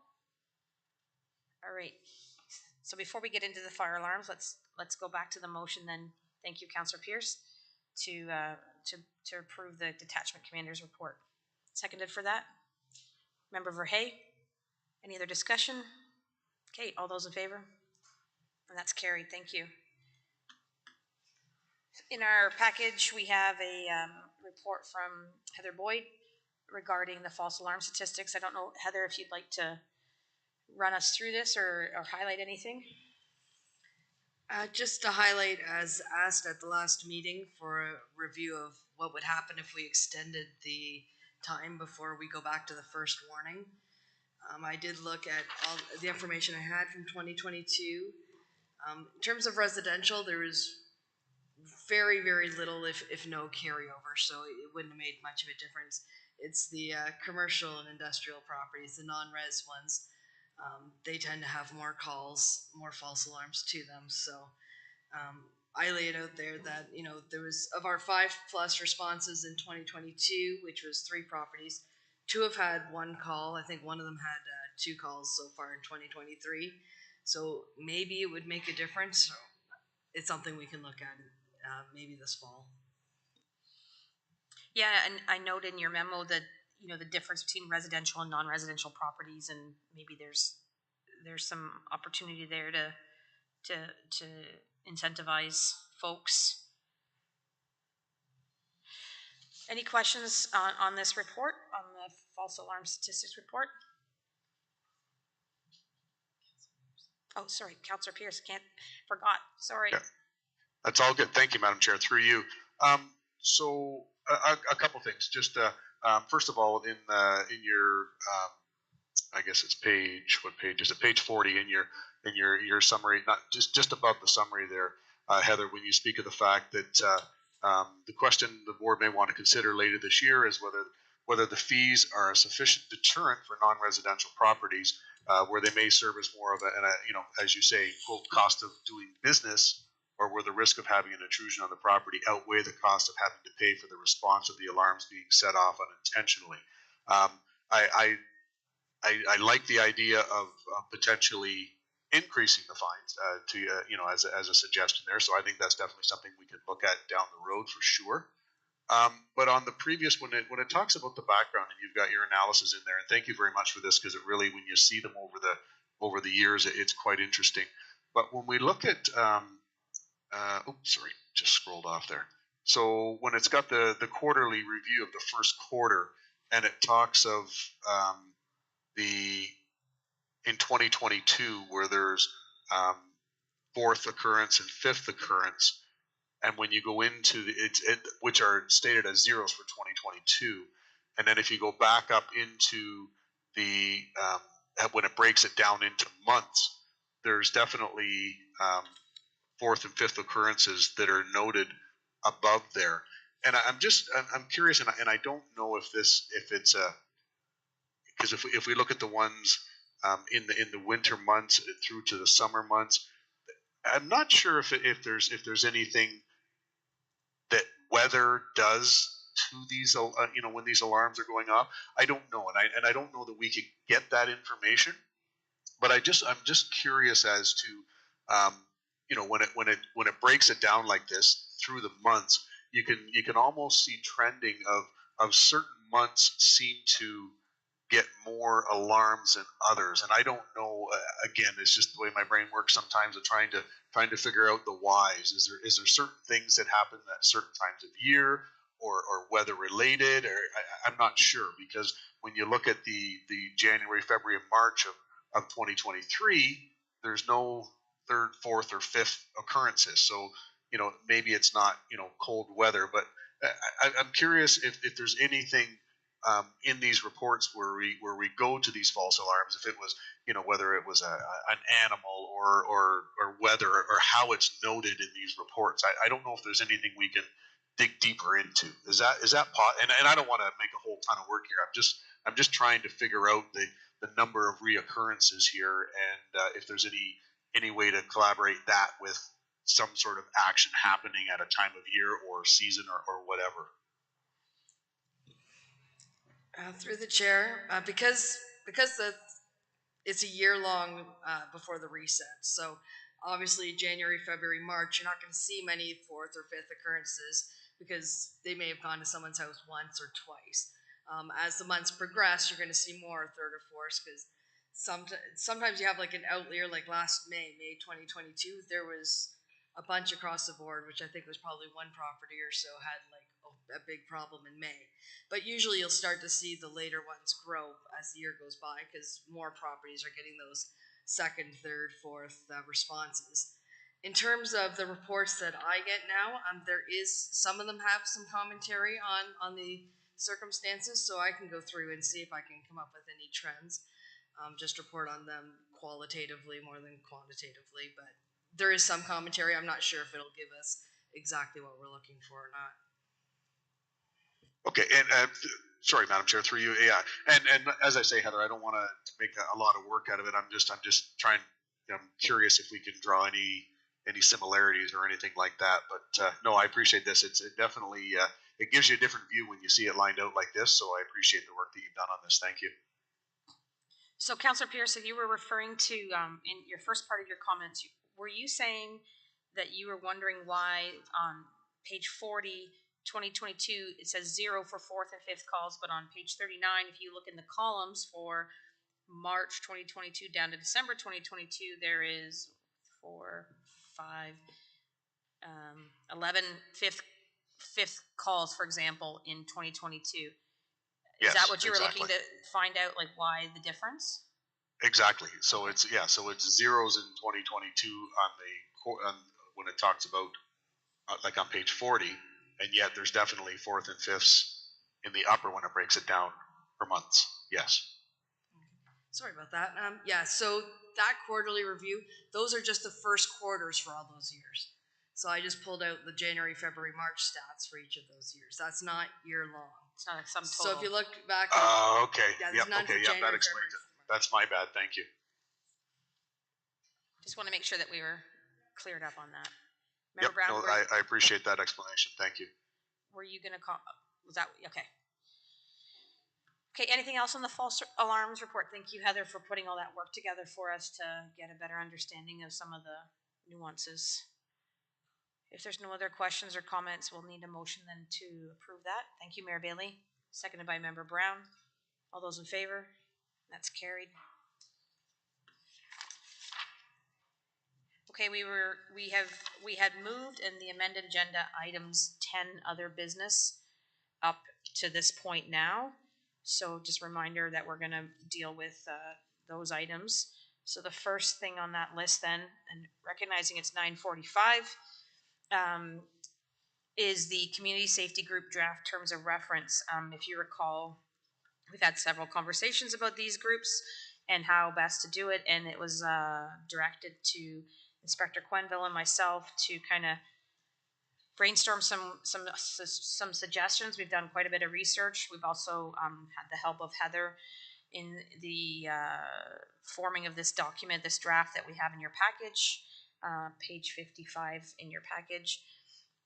All right. So before we get into the fire alarms, let's go back to the motion then. Thank you, Councillor Pierce, to approve the detachment commander's report. Seconded for that. Member Verhey. Any other discussion? Okay, all those in favor? And that's carried. Thank you. In our package, we have a report from Heather Boyd regarding the false alarm statistics. I don't know, Heather, if you'd like to run us through this or highlight anything. Just to highlight, as asked at the last meeting, for a review of what would happen if we extended the time before we go back to the first warning. I did look at all the information I had from 2022. In terms of residential, there was very, very little, if no carryover, so it wouldn't have made much of a difference. It's the commercial and industrial properties, the non-res ones. They tend to have more calls, more false alarms to them. So I laid out there that, you know, there was, of our 5+ responses in 2022, which was 3 properties, 2 have had 1 call. I think one of them had 2 calls so far in 2023. So maybe it would make a difference. It's something we can look at maybe this fall. Yeah, and I note in your memo that, you know, the difference between residential and non-residential properties, and maybe there's some opportunity there to incentivize folks. Any questions on this report, on the false alarm statistics report? Oh, sorry, Councillor Pierce, forgot, sorry. Yeah. That's all good. Thank you, Madam Chair. Through you. So a couple things. Just first of all, in your I guess it's page. What page is it? Page 40 in your summary. Not just above the summary there, Heather. When you speak of the fact that the question the board may want to consider later this year is whether the fees are a sufficient deterrent for non-residential properties, where they may serve as more of a you know, as you say, quote, cost of doing business, or where the risk of having an intrusion on the property outweigh the cost of having to pay for the response of the alarms being set off unintentionally. I like the idea of potentially increasing the fines to as a suggestion there. So I think that's definitely something we could look at down the road for sure. But on the previous, when it talks about the background, and you've got your analysis in there, and thank you very much for this, because it really, when you see them over the years, it's quite interesting. But when we look at, sorry, just scrolled off there. So when it's got the quarterly review of the first quarter, and it talks of the in 2022 where there's fourth occurrence and fifth occurrence. And when you go into which are stated as zeros for 2022, and then if you go back up into the when it breaks it down into months, there's definitely fourth and fifth occurrences that are noted above there. And I'm curious, and I don't know if it's a, because if we look at the ones in the winter months through to the summer months, I'm not sure if there's anything that weather does to these, when these alarms are going off. I don't know, and I don't know that we could get that information. But I'm just curious as to, when it breaks it down like this through the months, you can almost see trending of certain months seem to get more alarms than others, and I don't know. Again, it's just the way my brain works sometimes, of trying to figure out the whys. Is there certain things that happen at certain times of year, or weather related, or I'm not sure, because when you look at the January, February, and March of 2023, there's no third, fourth, or fifth occurrences. So maybe it's not cold weather, but I'm curious if there's anything in these reports where we go to these false alarms, if it was whether it was an animal or weather, or how it's noted in these reports. I don't know if there's anything we can dig deeper into. Is that and I don't want to make a whole ton of work here. I'm just trying to figure out the number of reoccurrences here, and if there's any way to collaborate that with some sort of action happening at a time of year or season or whatever. Through the chair, because it's a year long before the reset. So obviously January, February, March, you're not going to see many fourth or fifth occurrences because they may have gone to someone's house once or twice. As the months progress, you're going to see more third or fourth, because sometimes you have like an outlier, like last May 2022, there was a bunch across the board, which I think was probably one property or so had like a big problem in May. But usually you'll start to see the later ones grow as the year goes by, because more properties are getting those second, third, fourth responses. In terms of the reports that I get now, some of them have some commentary on the circumstances, so I can go through and see if I can come up with any trends. Just report on them qualitatively more than quantitatively, but there is some commentary. I'm not sure if it'll give us exactly what we're looking for or not. Okay, and sorry, Madam Chair, through you, yeah, and as I say, Heather, I don't want to make a lot of work out of it. I'm just trying. I'm curious if we can draw any similarities or anything like that. But no, I appreciate this. It definitely it gives you a different view when you see it lined out like this. So I appreciate the work that you've done on this. Thank you. So, Councillor Pearson, you were referring to in your first part of your comments. Were you saying that you were wondering why on page 40, 2022, it says 0 for fourth and fifth calls, but on page 39, if you look in the columns for March 2022 down to December 2022, there is 4, 5, 11 fifth calls, for example, in 2022. Is that what you were looking to find out, like why the difference? Exactly. So it's zeros in 2022 on when it talks about like on page 40, and yet there's definitely fourth and fifths in the upper when it breaks it down per months. Yes. Sorry about that. Yeah, so that quarterly review, those are just the first quarters for all those years. So I just pulled out the January, February, March stats for each of those years. That's not year long. It's not a sum total. So if you look back, okay. yeah, Yep. Okay. Yeah, that explains it. That's my bad. Thank you. Just want to make sure that we were cleared up on that. Yep. No, I appreciate that explanation. Thank you. Were you going to call? Was that okay? Okay, anything else on the false alarms report? Thank you, Heather, for putting all that work together for us to get a better understanding of some of the nuances. If there's no other questions or comments, we'll need a motion then to approve that. Thank you, Mayor Bailey. Seconded by Member Brown. All those in favor? That's carried. Okay, we had moved in the amended agenda items 10 other business up to this point now. So just a reminder that we're going to deal with those items. So the first thing on that list then, and recognizing it's 9:45, is the Community Safety Group draft terms of reference. If you recall, we've had several conversations about these groups and how best to do it, and it was directed to Inspector Quenville and myself to kind of brainstorm some suggestions. We've done quite a bit of research. We've also had the help of Heather in the forming of this document, this draft that we have in your package, page 55 in your package.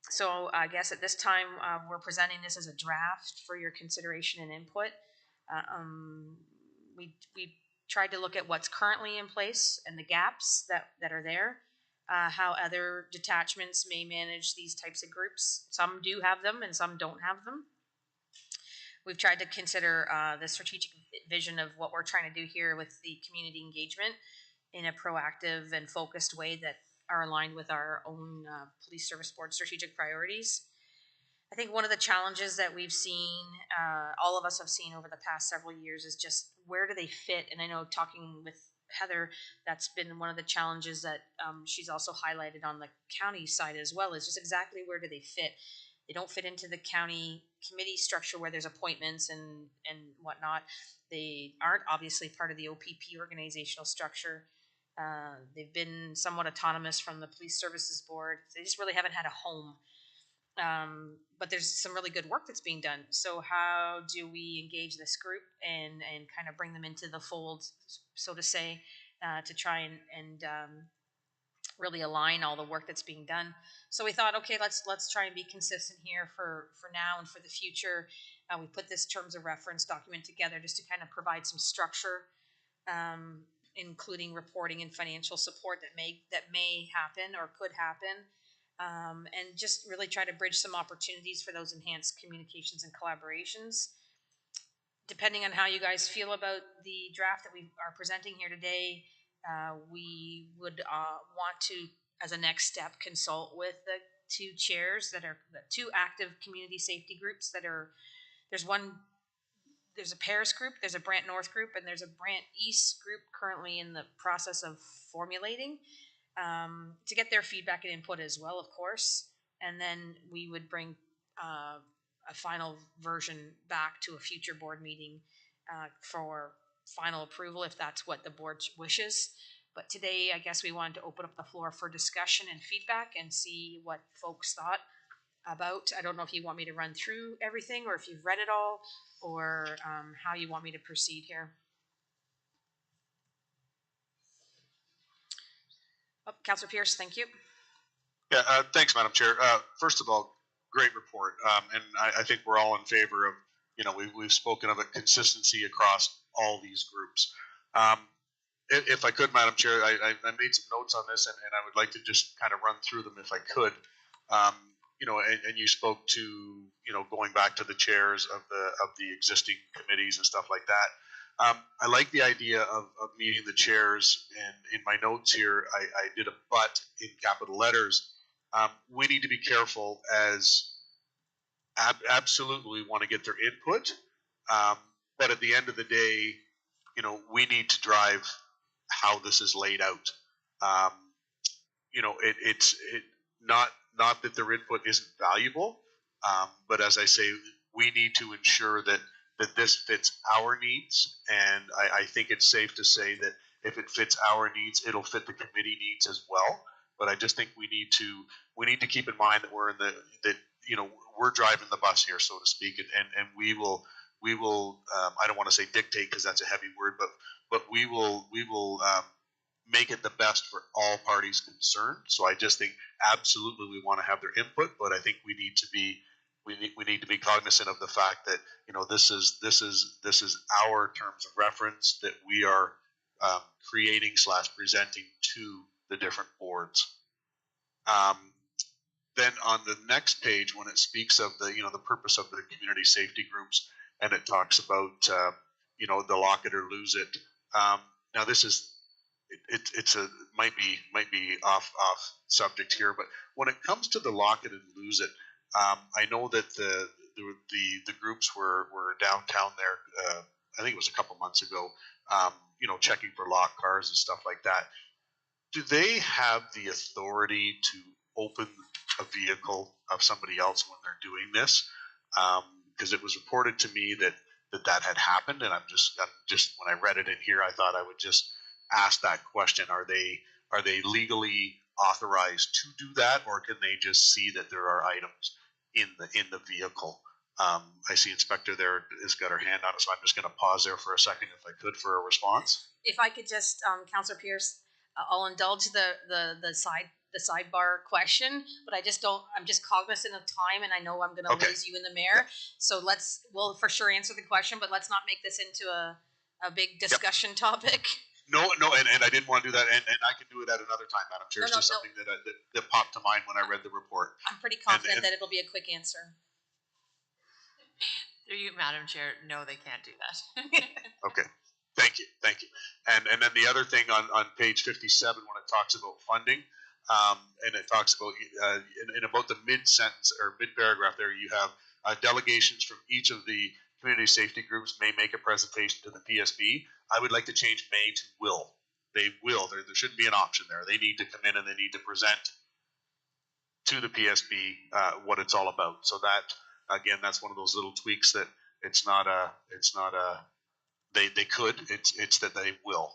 So I guess at this time we're presenting this as a draft for your consideration and input. We tried to look at what's currently in place and the gaps that are there. How other detachments may manage these types of groups. Some do have them and some don't have them. We've tried to consider the strategic vision of what we're trying to do here with the community engagement in a proactive and focused way that are aligned with our own police service board strategic priorities. I think one of the challenges that we've seen, all of us have seen over the past several years, is just where do they fit? And I know talking with Heather, that's been one of the challenges that she's also highlighted on the county side as well, is just exactly where do they fit. They don't fit into the county committee structure where there's appointments and whatnot. They aren't obviously part of the OPP organizational structure. They've been somewhat autonomous from the police services board. They just really haven't had a home. But there's some really good work that's being done. So how do we engage this group and kind of bring them into the fold, so to say, to try and really align all the work that's being done? So we thought, okay, let's try and be consistent here for now and for the future. We put this terms of reference document together just to kind of provide some structure, including reporting and financial support that may happen or could happen. And just really try to bridge some opportunities for those enhanced communications and collaborations. Depending on how you guys feel about the draft that we are presenting here today, we would want to, as a next step, consult with the two chairs that are the two active community safety groups that are, there's a Paris group, there's a Brant North group, and there's a Brant East group currently in the process of formulating. To get their feedback and input as well, of course, and then we would bring a final version back to a future board meeting for final approval if that's what the board wishes. But today, I guess we wanted to open up the floor for discussion and feedback and see what folks thought about. I don't know if you want me to run through everything or if you've read it all or how you want me to proceed here. Oh, Councillor Pierce, thank you. Yeah, thanks, Madam Chair. First of all, great report, and I think we're all in favor of, we've spoken of it, consistency across all these groups. If I could, Madam Chair, I made some notes on this, and I would like to just kind of run through them if I could. And you spoke to, going back to the chairs of the existing committees and stuff like that. I like the idea of meeting the chairs, and in my notes here, I did a but in capital letters. We need to be careful as absolutely we want to get their input, but at the end of the day, we need to drive how this is laid out. It's not that their input isn't valuable, but as I say, we need to ensure that this fits our needs, and I think it's safe to say that if it fits our needs, it'll fit the committee needs as well. But I just think we need to keep in mind that we're driving the bus here, so to speak, and we will I don't want to say dictate because that's a heavy word, but we will make it the best for all parties concerned. So I just think absolutely we want to have their input, but I think we need to be we need to be cognizant of the fact that, you know, this is our terms of reference that we are creating / presenting to the different boards. Then on the next page, when it speaks of the, you know, the purpose of the community safety groups, and it talks about, you know, the lock it or lose it. Now this is, it's a, might be off subject here, but when it comes to the lock it and lose it, I know that the groups were downtown there, I think it was a couple months ago, you know, checking for locked cars and stuff like that. Do they have the authority to open a vehicle of somebody else when they're doing this? Because it was reported to me that that had happened, and I'm just when I read it in here, I thought I would just ask that question: Are they legally authorized to do that, or can they just see that there are items in the vehicle? I see Inspector there has got her hand on it, so I'm just going to pause there for a second, if I could, for a response. If I could just, Councillor Pierce, I'll indulge the sidebar question, but I'm just cognizant of time, and I know I'm gonna Okay. lose you and the mayor. So we'll for sure answer the question, but let's not make this into a big discussion topic. No, and I didn't want to do that, and I can do it at another time, Madam Chair. It's just something that popped to mind when I read the report. I'm pretty confident that it'll be a quick answer. Through you, Madam Chair, no, they can't do that. Okay, thank you. And then the other thing on page 57, when it talks about funding, and it talks about in about the mid sentence or mid paragraph there, you have delegations from each of the community safety groups may make a presentation to the PSB. I would like to change may to will. They will. There shouldn't be an option there. They need to come in and they need to present to the PSB what it's all about. So that, again, that's one of those little tweaks that it's not a they could. It's that they will.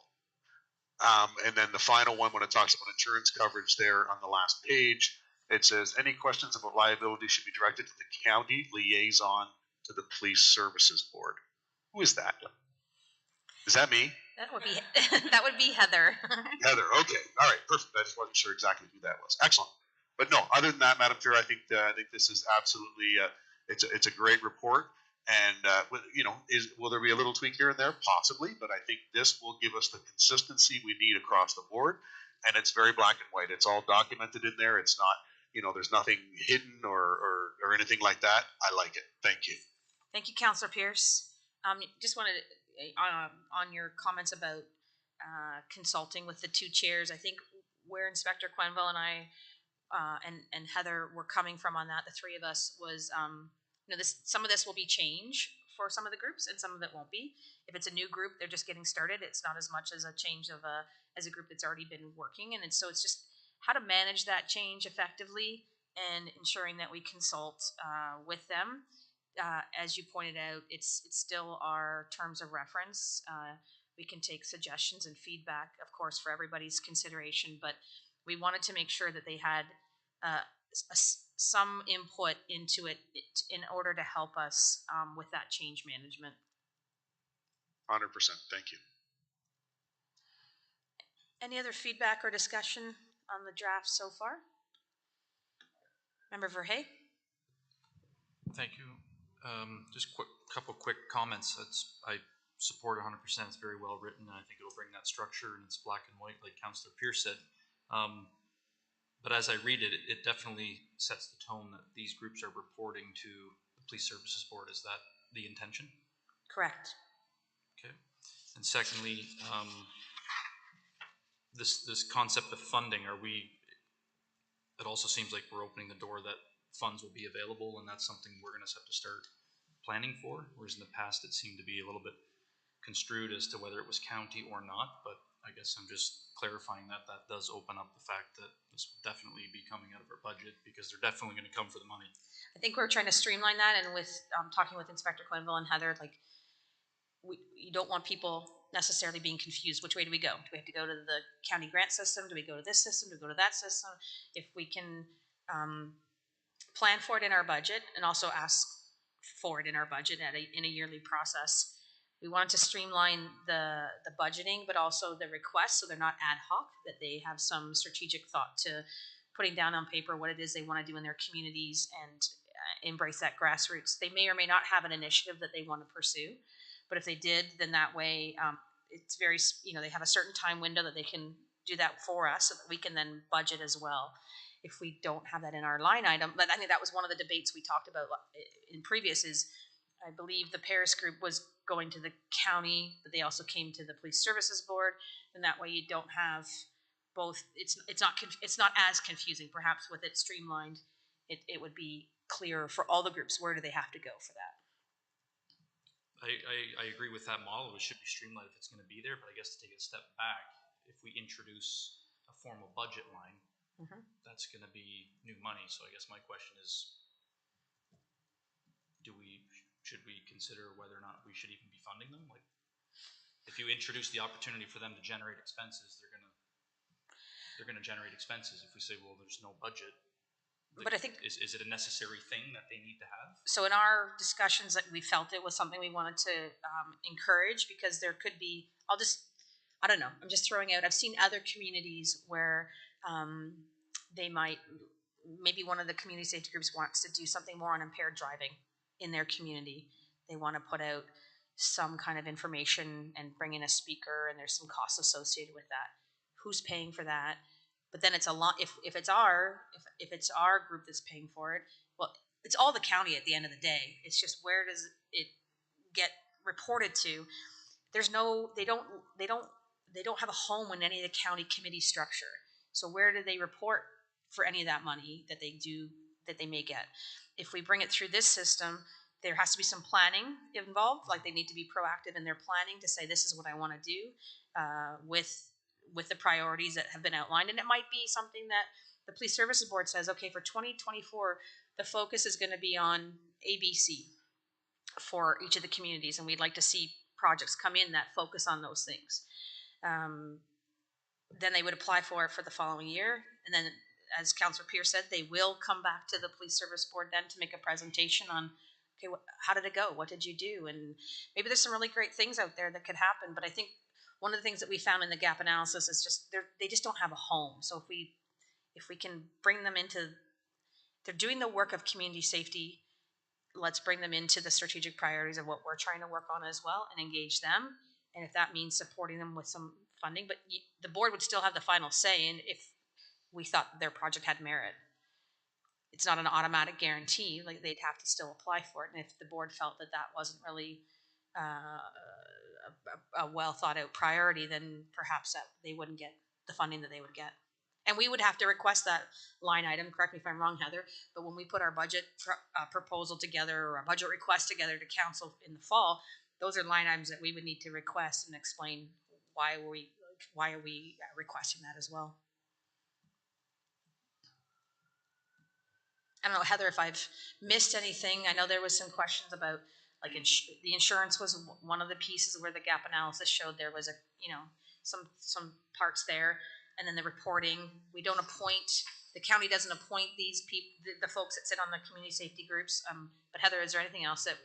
And then the final one, when it talks about insurance coverage there on the last page, it says any questions about liability should be directed to the county liaison to the police services board. Who is that? Is that me? That would be Heather. Heather. Okay. All right. Perfect. I just wasn't sure exactly who that was. Excellent. But no, other than that, Madam Chair, I think this is absolutely it's a great report. And you know, will there be a little tweak here and there? Possibly, but I think this will give us the consistency we need across the board. And it's very black and white. It's all documented in there. It's not, you know, there's nothing hidden or anything like that. I like it. Thank you. Thank you, Councillor Pierce. Just wanted on your comments about consulting with the two chairs. I think where Inspector Quenville and I and Heather were coming from on that, the three of us, was you know, some of this will be change for some of the groups, and some of it won't be. If it's a new group, they're just getting started. It's not as much as a change of as a group that's already been working, and so it's just how to manage that change effectively and ensuring that we consult with them. As you pointed out, it's still our terms of reference. We can take suggestions and feedback, of course, for everybody's consideration, but we wanted to make sure that they had some input into it in order to help us with that change management. 100%. Thank you. Any other feedback or discussion on the draft so far? Member Verhey? Thank you. Just couple quick comments. I support 100%. It's very well written, and I think it'll bring that structure, and it's black and white, like Councillor Pierce said. But as I read it, it definitely sets the tone that these groups are reporting to the Police Services Board. Is that the intention? Correct. Okay. And secondly, this concept of funding, it also seems like we're opening the door that funds will be available, and that's something we're going to have to start planning for, whereas in the past it seemed to be a little bit construed as to whether it was county or not. But I guess I'm just clarifying that does open up the fact that this will definitely be coming out of our budget, because they're definitely going to come for the money. I think we're trying to streamline that, and with talking with Inspector Quenville and Heather, like you don't want people necessarily being confused. Which way do we go? Do we have to go to the county grant system? Do we go to this system? Do we go to that system? If we can plan for it in our budget and also ask for it in our budget in a yearly process. We wanted to streamline the budgeting, but also the requests, so they're not ad hoc, that they have some strategic thought to putting down on paper what it is they want to do in their communities, and embrace that grassroots. They may or may not have an initiative that they want to pursue, but if they did, then that way it's very, they have a certain time window that they can do that for us so that we can then budget as well. If we don't have that in our line item, but I think that was one of the debates we talked about in previous is, I believe the Paris group was going to the county, but they also came to the police services board, and that way you don't have both. It's not as confusing. Perhaps with it streamlined, it would be clearer for all the groups. Where do they have to go for that? I agree with that model. It should be streamlined if it's going to be there, but I guess to take a step back, if we introduce a formal budget line, that's going to be new money. So I guess my question is, should we consider whether or not we should even be funding them? Like, if you introduce the opportunity for them to generate expenses, they're gonna generate expenses. If we say, well, there's no budget, But I think, is it a necessary thing that they need to have? so in our discussions that we felt it was something we wanted to encourage, because there could be, I don't know, I'm just throwing out, I've seen other communities where they might, maybe one of the community safety groups wants to do something more on impaired driving in their community. They want to put out some kind of information and bring in a speaker, and there's some costs associated with that. Who's paying for that? But then it's a lot. If it's our group that's paying for it, well, it's all the county at the end of the day. It's just, where does it get reported to? There's no, they don't have a home in any of the county committee structure. So where do they report for any of that money that they may get? If we bring it through this system, there has to be some planning involved. Like, they need to be proactive in their planning to say, this is what I want to do with the priorities that have been outlined. And it might be something that the police services board says, okay, for 2024, the focus is going to be on ABC for each of the communities, and we'd like to see projects come in that focus on those things. Then they would apply for it for the following year, and then, as Councillor Pierce said, they will come back to the police service board then to make a presentation on, okay, how did it go? What did you do? And maybe there's some really great things out there that could happen. But I think one of the things that we found in the gap analysis is just they just don't have a home. So if we can bring them into, they're doing the work of community safety, let's bring them into the strategic priorities of what we're trying to work on as well, and engage them. And if that means supporting them with some funding, but the board would still have the final say in if we thought their project had merit. It's not an automatic guarantee. Like, they'd have to still apply for it. And if the board felt that that wasn't really a well thought out priority, then perhaps that they wouldn't get the funding that they would get. And we would have to request that line item. Correct me if I'm wrong, Heather, but when we put our budget proposal together, or our budget request together to council in the fall, those are line items that we would need to request and explain why are we requesting that as well. I don't know, Heather, if I've missed anything. I know there was some questions about, like, the insurance was one of the pieces where the gap analysis showed there was some parts there, and then the reporting. We don't appoint, the county doesn't appoint these people, the folks that sit on the community safety groups. But Heather, is there anything else that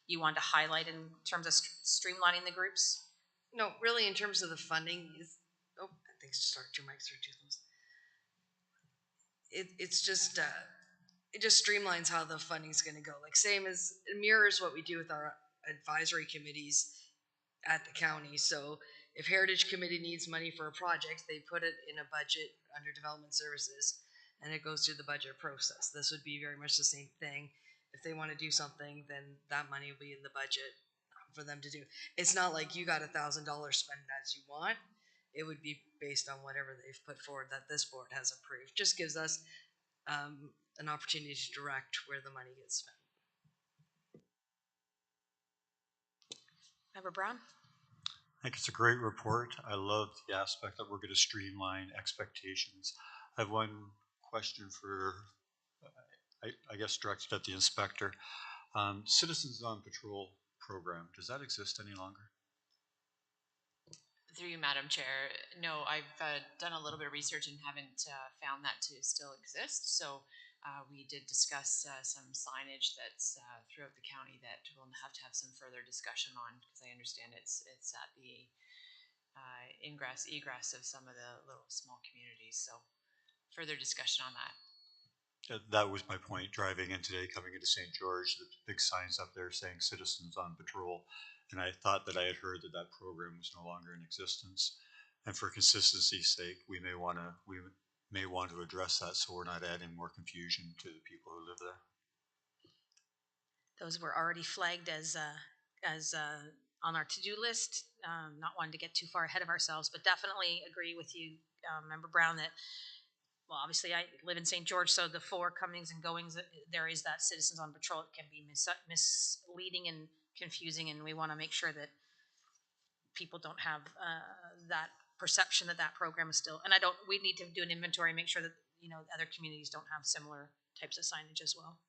you want to highlight in terms of streamlining the groups? No, really, in terms of the funding, I think your mics are too close. It's just, it just streamlines how the funding's going to go. Like, it mirrors what we do with our advisory committees at the county. So if Heritage Committee needs money for a project, they put it in a budget under development services, and it goes through the budget process. This would be very much the same thing. If they want to do something, then that money will be in the budget for them to do. It's not like you got $1,000, spend it as you want. It would be based on whatever they've put forward that this board has approved. Just gives us an opportunity to direct where the money gets spent. Member Brown? I think it's a great report. I love the aspect that we're going to streamline expectations. I have one question for, I guess, directed at the inspector. Citizens on Patrol program, does that exist any longer? Through you, Madam Chair. No, I've done a little bit of research and haven't found that to still exist. So we did discuss some signage that's throughout the county that we'll have to have some further discussion on, because I understand it's at the egress of some of the little small communities. So further discussion on that. That was my point, driving in today, coming into St. George, the big signs up there saying citizens on patrol. And I thought that I had heard that that program was no longer in existence. And for consistency's sake, we may want to address that so we're not adding more confusion to the people who live there. Those were already flagged as on our to-do list. Not wanting to get too far ahead of ourselves, but definitely agree with you, Member Brown, that, well, obviously I live in St. George, so the 4 comings and goings, there is that citizens on patrol. It can be misleading and confusing, and we want to make sure that people don't have that perception that that program is still, and we need to do an inventory and make sure that, other communities don't have similar types of signage as well.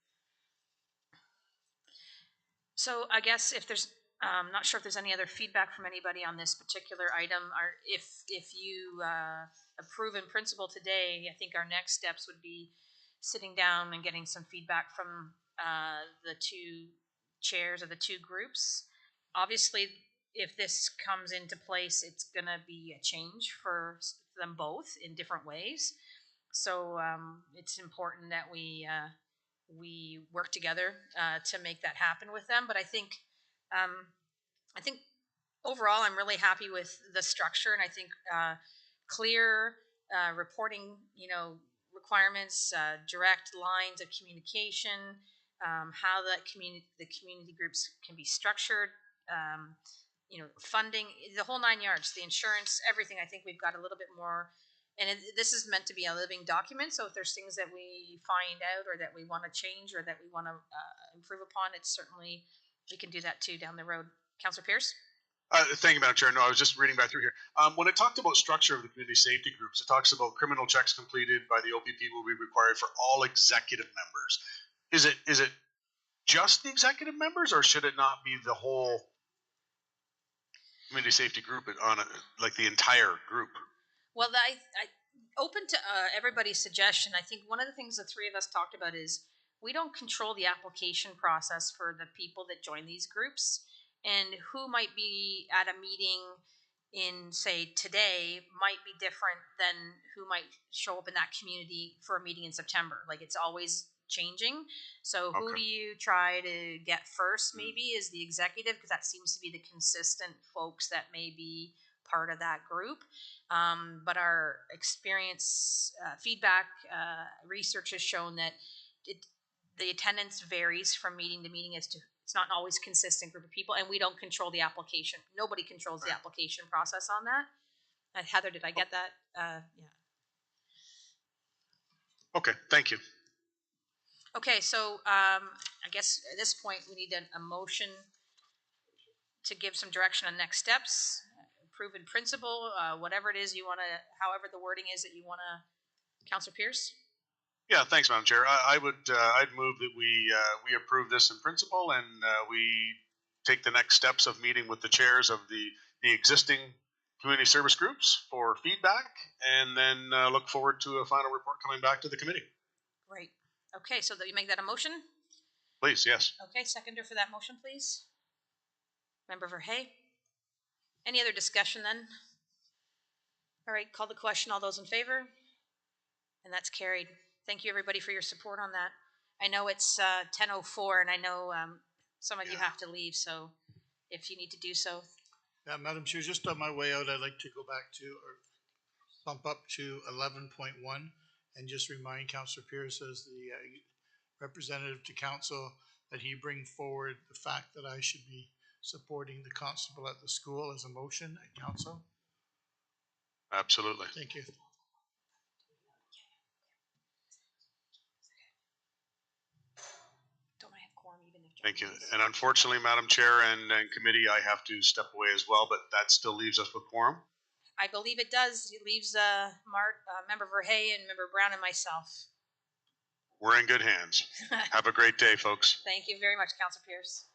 So I guess if there's, not sure if there's any other feedback from anybody on this particular item, or if you approve in principle today, I think our next steps would be sitting down and getting some feedback from the 2 chairs of the 2 groups. Obviously, if this comes into place, it's going to be a change for them both in different ways. So it's important that we work together to make that happen with them. But I think overall, I'm really happy with the structure, and I think clear reporting, requirements, direct lines of communication, how the community groups can be structured, funding, the whole 9 yards, the insurance, everything. I think we've got a little bit more. And this is meant to be a living document, so if there's things that we find out or that we want to change or that we want to improve upon, it's certainly, we can do that too down the road. Councillor Pierce? Thank you, Madam Chair. No, I was just reading back through here. When it talked about structure of the community safety groups, it talks about criminal checks completed by the OPP will be required for all executive members. Is it just the executive members, or should it not be the whole community safety group like the entire group? Well, I open to everybody's suggestion. I think one of the things the 3 of us talked about is we don't control the application process for the people that join these groups, and who might be at a meeting in, say, today might be different than who might show up in that community for a meeting in September. Like, it's always changing. So who do you try to get first, maybe, is the executive, because that seems to be the consistent folks that may be part of that group. But our experience, feedback, research has shown that the attendance varies from meeting to meeting as to, it's not always consistent group of people, and we don't control the application. Nobody controls the application process on that. Heather, did I get that? Yeah. Okay, thank you. Okay, so I guess at this point we need a motion to give some direction on next steps, approve in principle, whatever it is you want to, however the wording is that you want to. Councillor Pierce? Yeah, thanks, Madam Chair. I'd move that we approve this in principle, and we take the next steps of meeting with the chairs of the existing community service groups for feedback, and then look forward to a final report coming back to the committee. Great. Okay, so that you make that a motion? Please, yes. Okay, seconder for that motion, please. Member Verhey? Any other discussion then? All right, call the question. All those in favor? And that's carried. Thank you, everybody, for your support on that. I know it's 10:04, and I know some of you have to leave, so if you need to do so. Yeah, Madam Chair, just on my way out, I'd like to go back to, or bump up to 11.1, and just remind Councillor Pierce as the representative to council that he bring forward the fact that I should be supporting the constable at the school as a motion at council. Absolutely. Thank you. Thank you. And unfortunately, Madam Chair and committee, I have to step away as well, but that still leaves us with quorum. I believe it does. It leaves Member Verhey and Member Brown and myself. We're in good hands. Have a great day, folks. Thank you very much, Councillor Pierce.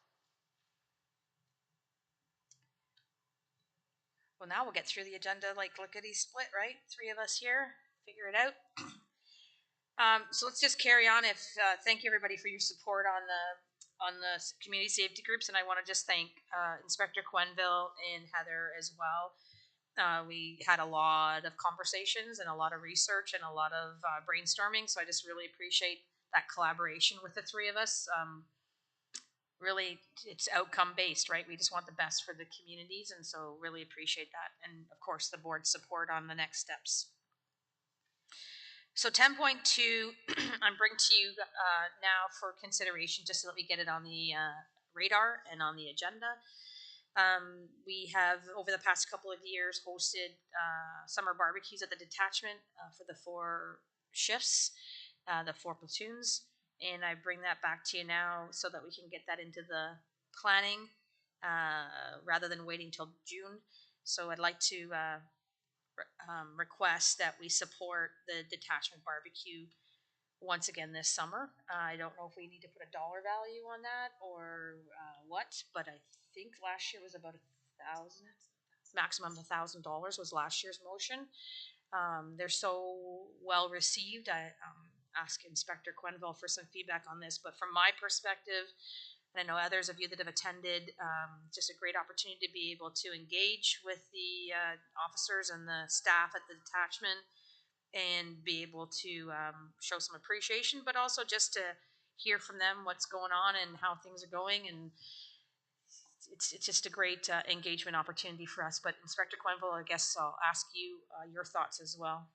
Well, now we'll get through the agenda like lickety-split, right? 3 of us here, figure it out. So let's just carry on. Thank you, everybody, for your support on the community safety groups, and I want to just thank Inspector Quenville and Heather as well. We had a lot of conversations and a lot of research and a lot of brainstorming, so I just really appreciate that collaboration with the three of us. Really, it's outcome based, right? We just want the best for the communities, and so really appreciate that. And of course, the board's support on the next steps. So 10.2, I'm bringing to you now for consideration, just so that we get it on the radar and on the agenda. We have, over the past couple of years, hosted summer barbecues at the detachment for the 4 shifts, the 4 platoons. And I bring that back to you now so that we can get that into the planning rather than waiting till June. So I'd like to request that we support the detachment barbecue once again this summer. I don't know if we need to put a dollar value on that or what, but I think last year was about $1,000, maximum $1,000 was last year's motion. They're so well received. I ask Inspector Quenville for some feedback on this, but from my perspective, and I know others of you that have attended, just a great opportunity to be able to engage with the officers and the staff at the detachment and be able to show some appreciation, but also just to hear from them what's going on and how things are going. And it's just a great engagement opportunity for us. But Inspector Quenville, I guess I'll ask you your thoughts as well.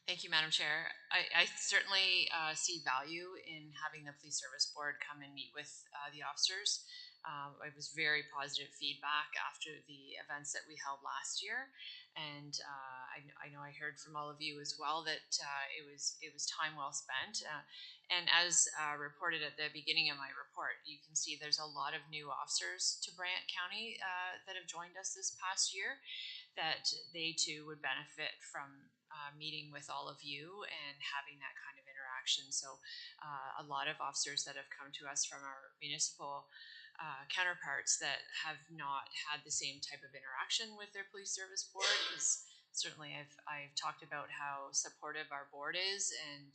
Thank you, Madam Chair. I certainly see value in having the Police Service Board come and meet with the officers. It was very positive feedback after the events that we held last year, and I know I heard from all of you as well that it was time well spent. And as reported at the beginning of my report, you can see there's a lot of new officers to Brant County that have joined us this past year, that they too would benefit from meeting with all of you and having that kind of interaction. So a lot of officers that have come to us from our municipal counterparts that have not had the same type of interaction with their police service board, because certainly I've talked about how supportive our board is, and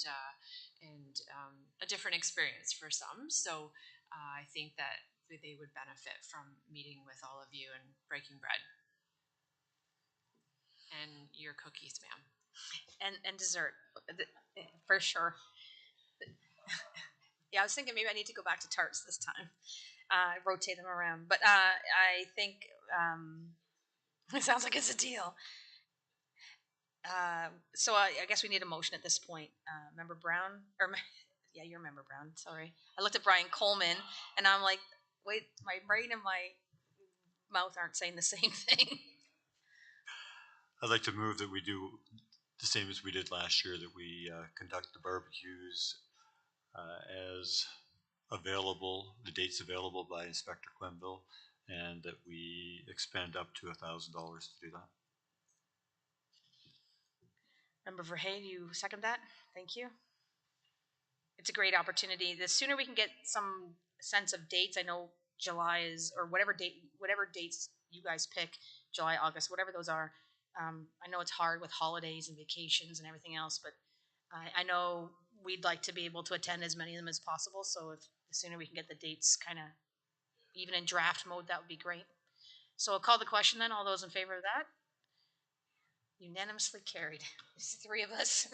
a different experience for some. So I think that they would benefit from meeting with all of you and breaking bread. And your cookies, ma'am. And dessert, for sure. Yeah, I was thinking maybe I need to go back to tarts this time. Rotate them around. But I think it sounds like it's a deal. So I guess we need a motion at this point. Member Brown, or yeah, you're Member Brown, sorry. I looked at Brian Coleman, and I'm like, wait, my brain and my mouth aren't saying the same thing. I'd like to move that we do the same as we did last year, that we conduct the barbecues as available, the dates available by Inspector Quenville, and that we expend up to $1,000 to do that. Member Verhey, you second that? Thank you. It's a great opportunity. The sooner we can get some sense of dates, I know July is, or whatever dates you guys pick, July, August, whatever those are. I know it's hard with holidays and vacations and everything else, but I know we'd like to be able to attend as many of them as possible. So if the sooner we can get the dates kind of even in draft mode, that would be great. So I'll call the question then. All those in favor of that? Unanimously carried. There's 3 of us.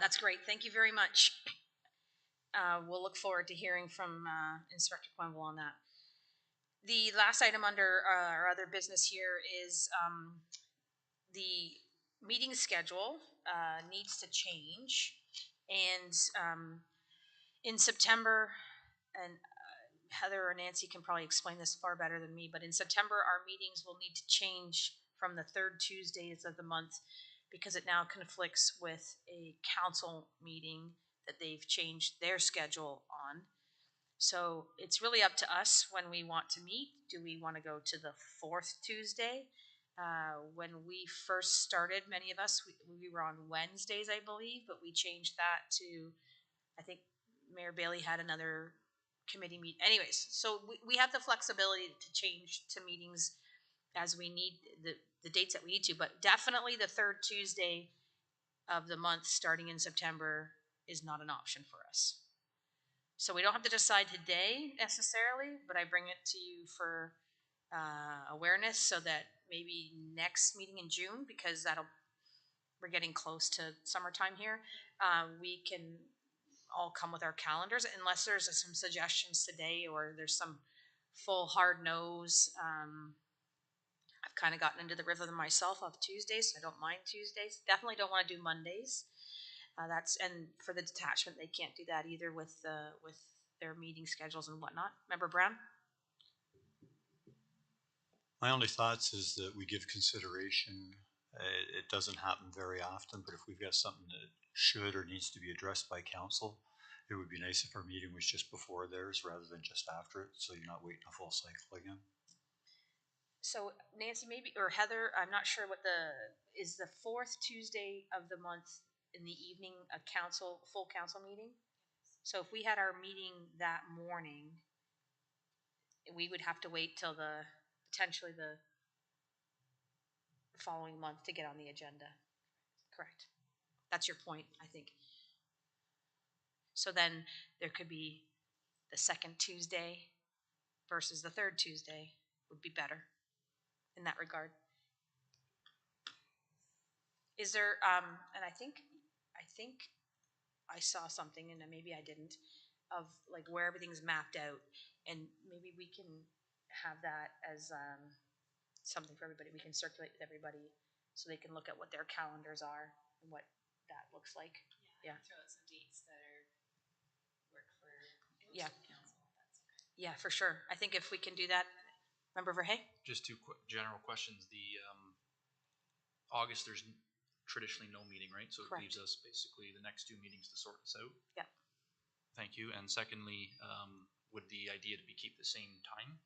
That's great. Thank you very much. We'll look forward to hearing from Inspector Quenville on that. The last item under our other business here is the meeting schedule needs to change. And in September, and Heather or Nancy can probably explain this far better than me, but in September, our meetings will need to change from the 3rd Tuesdays of the month, because it now conflicts with a council meeting that they've changed their schedule on. So it's really up to us when we want to meet. Do we want to go to the 4th Tuesday? When we first started, many of us, we were on Wednesdays, I believe, but we changed that to, I think Mayor Bailey had another committee meet. Anyways, so we have the flexibility to change to meetings as we need, the dates that we need to, but definitely the 3rd Tuesday of the month starting in September is not an option for us. So we don't have to decide today necessarily, but I bring it to you for awareness, so that maybe next meeting in June, because that'll we're getting close to summertime here, we can all come with our calendars unless there's some suggestions today or there's some full hard nose. I've kind of gotten into the rhythm myself of Tuesdays, so I don't mind Tuesdays. Definitely don't want to do Mondays. And for the detachment, they can't do that either with their meeting schedules and whatnot. Member Brown? My only thoughts is that we give consideration. It doesn't happen very often, but if we've got something that should or needs to be addressed by council, it would be nice if our meeting was just before theirs rather than just after it, so you're not waiting a full cycle again. So Nancy, maybe, or Heather, I'm not sure what is the fourth Tuesday of the month in the evening a full council meeting? So if we had our meeting that morning, we would have to wait till potentially the following month to get on the agenda. Correct. That's your point, I think. So then there could be the second Tuesday versus the third Tuesday would be better in that regard. Is there, and I think I saw something, and maybe I didn't, of like where everything's mapped out, and maybe we can have that as something for everybody. We can circulate with everybody so they can look at what their calendars are and what that looks like. Yeah. Throw out some dates that work for Yeah. council. That's okay. Yeah, for sure. I think if we can do that, Member Verhey? Just two general questions. The August, there's traditionally no meeting, right? So it Correct. leaves us basically the next two meetings to sort this out. Yeah. Thank you. And secondly, would the idea to be keep the same time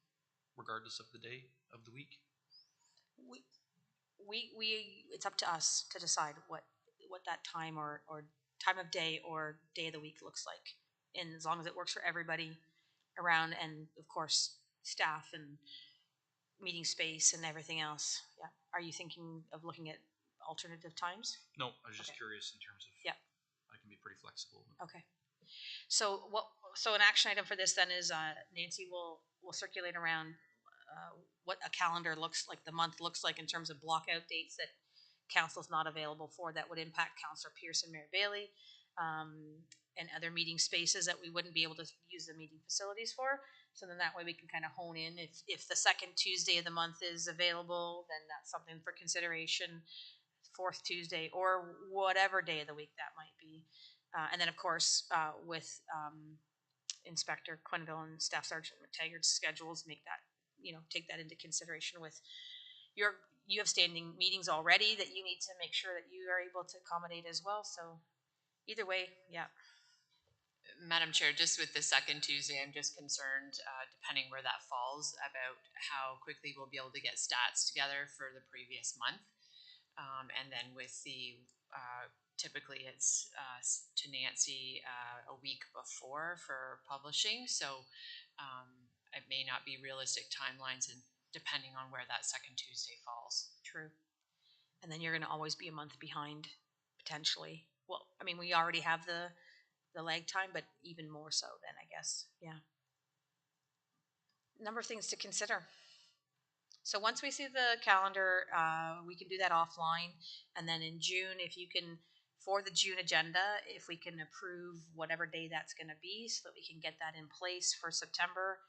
regardless of the day of the week? We it's up to us to decide what that time or time of day or day of the week looks like, and as long as it works for everybody around, and of course staff and meeting space and everything else. Yeah. Are you thinking of looking at alternative times? No, I was just Okay. curious in terms of. Yeah. I can be pretty flexible. Okay. So an action item for this then is Nancy will circulate around what a calendar looks like, the month looks like in terms of block out dates that council's not available for that would impact Councillor Pearson, Mayor Bailey, and other meeting spaces that we wouldn't be able to use the meeting facilities for. So then that way we can kind of hone in. If the second Tuesday of the month is available, then that's something for consideration. Fourth Tuesday or whatever day of the week that might be. And then of course, with Inspector Quenneville and Staff Sergeant McTaggart's schedules, take that into consideration with you have standing meetings already that you need to make sure that you are able to accommodate as well. So either way, yeah. Madam Chair, just with the second Tuesday, I'm just concerned, depending where that falls, about how quickly we'll be able to get stats together for the previous month. And then with the, typically it's to Nancy a week before for publishing. So it may not be realistic timelines, and depending on where that second Tuesday falls. True. And then you're going to always be a month behind, potentially. Well, I mean, we already have the lag time, but even more so then, I guess. Yeah. Number of things to consider. So once we see the calendar, we can do that offline. And then in June, if you can, for the June agenda, if we can approve whatever day that's going to be so that we can get that in place for September.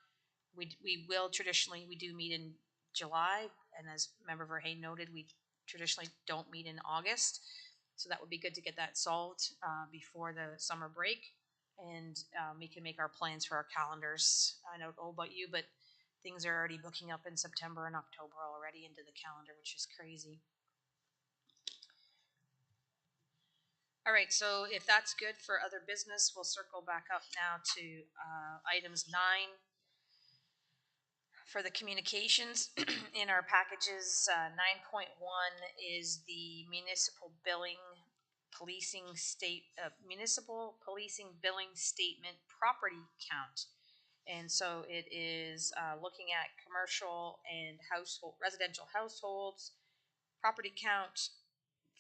We will traditionally, we do meet in July. And as Member Verhey noted, we traditionally don't meet in August. So that would be good to get that solved before the summer break. And we can make our plans for our calendars. I don't know about you, but things are already booking up in September and October already into the calendar, which is crazy. All right, so if that's good for other business, we'll circle back up now to items 9. For the communications in our packages, 9.1 is the municipal policing billing statement property count. And so it is looking at commercial and residential households property count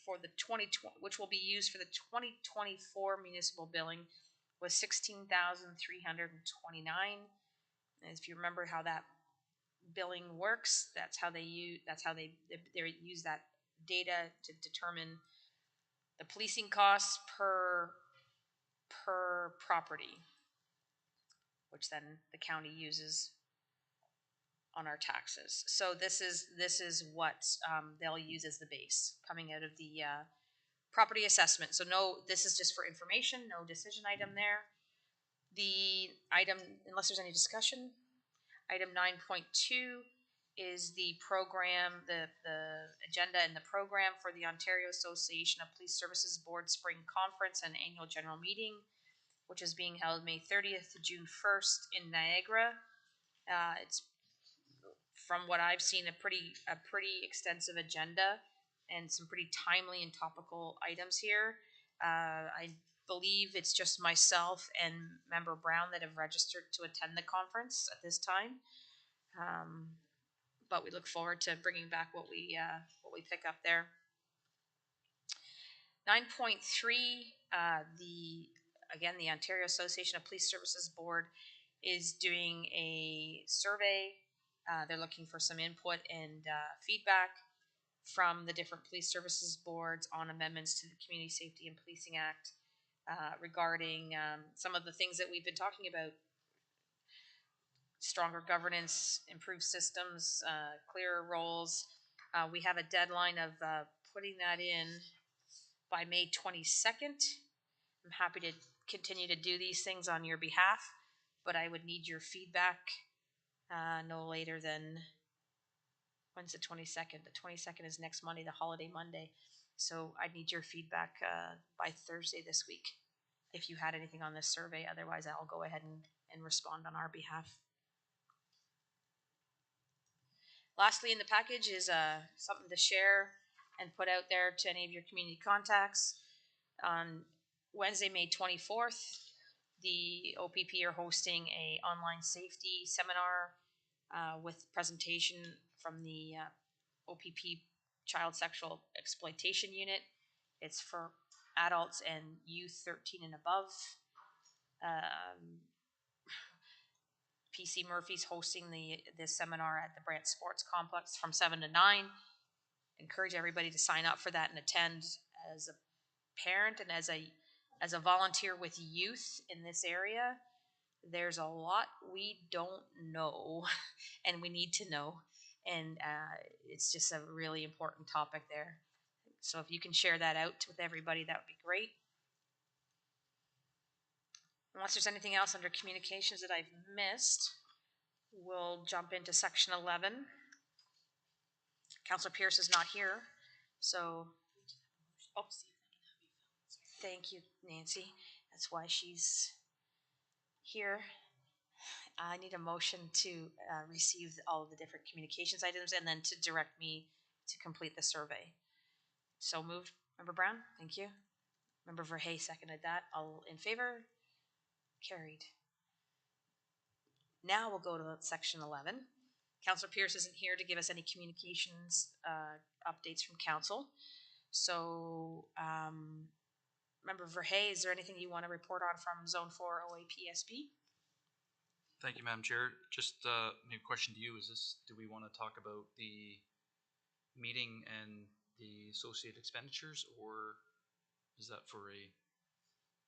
for the 2020, which will be used for the 2024 municipal billing, was 16,329. And if you remember how that billing works, that's how they use that data to determine the policing costs per property, which then the county uses on our taxes. So this is what they'll use as the base coming out of the property assessment. So no, this is just for information, no decision item there. The item, unless there's any discussion, item 9.2 is the program, the agenda and the program for the Ontario Association of Police Services Board Spring Conference and Annual General Meeting, which is being held May 30th to June 1st in Niagara. It's, from what I've seen, a pretty extensive agenda and some pretty timely and topical items here. I believe it's just myself and Member Brown that have registered to attend the conference at this time. But we look forward to bringing back what we pick up there. 9.3, the Ontario Association of Police Services Board is doing a survey. They're looking for some input and feedback from the different police services boards on amendments to the Community Safety and Policing Act regarding some of the things that we've been talking about: stronger governance, improved systems, clearer roles. We have a deadline of putting that in by May 22nd. I'm happy to continue to do these things on your behalf, but I would need your feedback no later than, when's the 22nd? The 22nd is next Monday, the holiday Monday. So I need your feedback by Thursday this week if you had anything on this survey. Otherwise, I'll go ahead and respond on our behalf. Lastly, in the package is something to share and put out there to any of your community contacts. On Wednesday, May 24th, the OPP are hosting a online safety seminar with presentation from the OPP Child Sexual Exploitation Unit. It's for adults and youth 13 and above. PC Murphy's hosting this seminar at the Brant Sports Complex from 7 to 9. Encourage everybody to sign up for that and attend as a parent and as a volunteer with youth in this area. There's a lot we don't know and we need to know, and it's just a really important topic there. So if you can share that out with everybody, that would be great. Unless there's anything else under communications that I've missed, we'll jump into section 11. Councillor Pierce is not here, so, oh, thank you, Nancy. That's why she's here. I need a motion to receive all of the different communications items and then to direct me to complete the survey. So moved. Member Brown, thank you. Member Verhey seconded that. All in favor? Carried. Now we'll go to section 11. Councillor Pierce isn't here to give us any communications updates from council. So, Member Verhey, is there anything you want to report on from Zone 4 OAPSB? Thank you, Madam Chair. Just maybe a question to you: do we want to talk about the meeting and the associated expenditures, or is that for a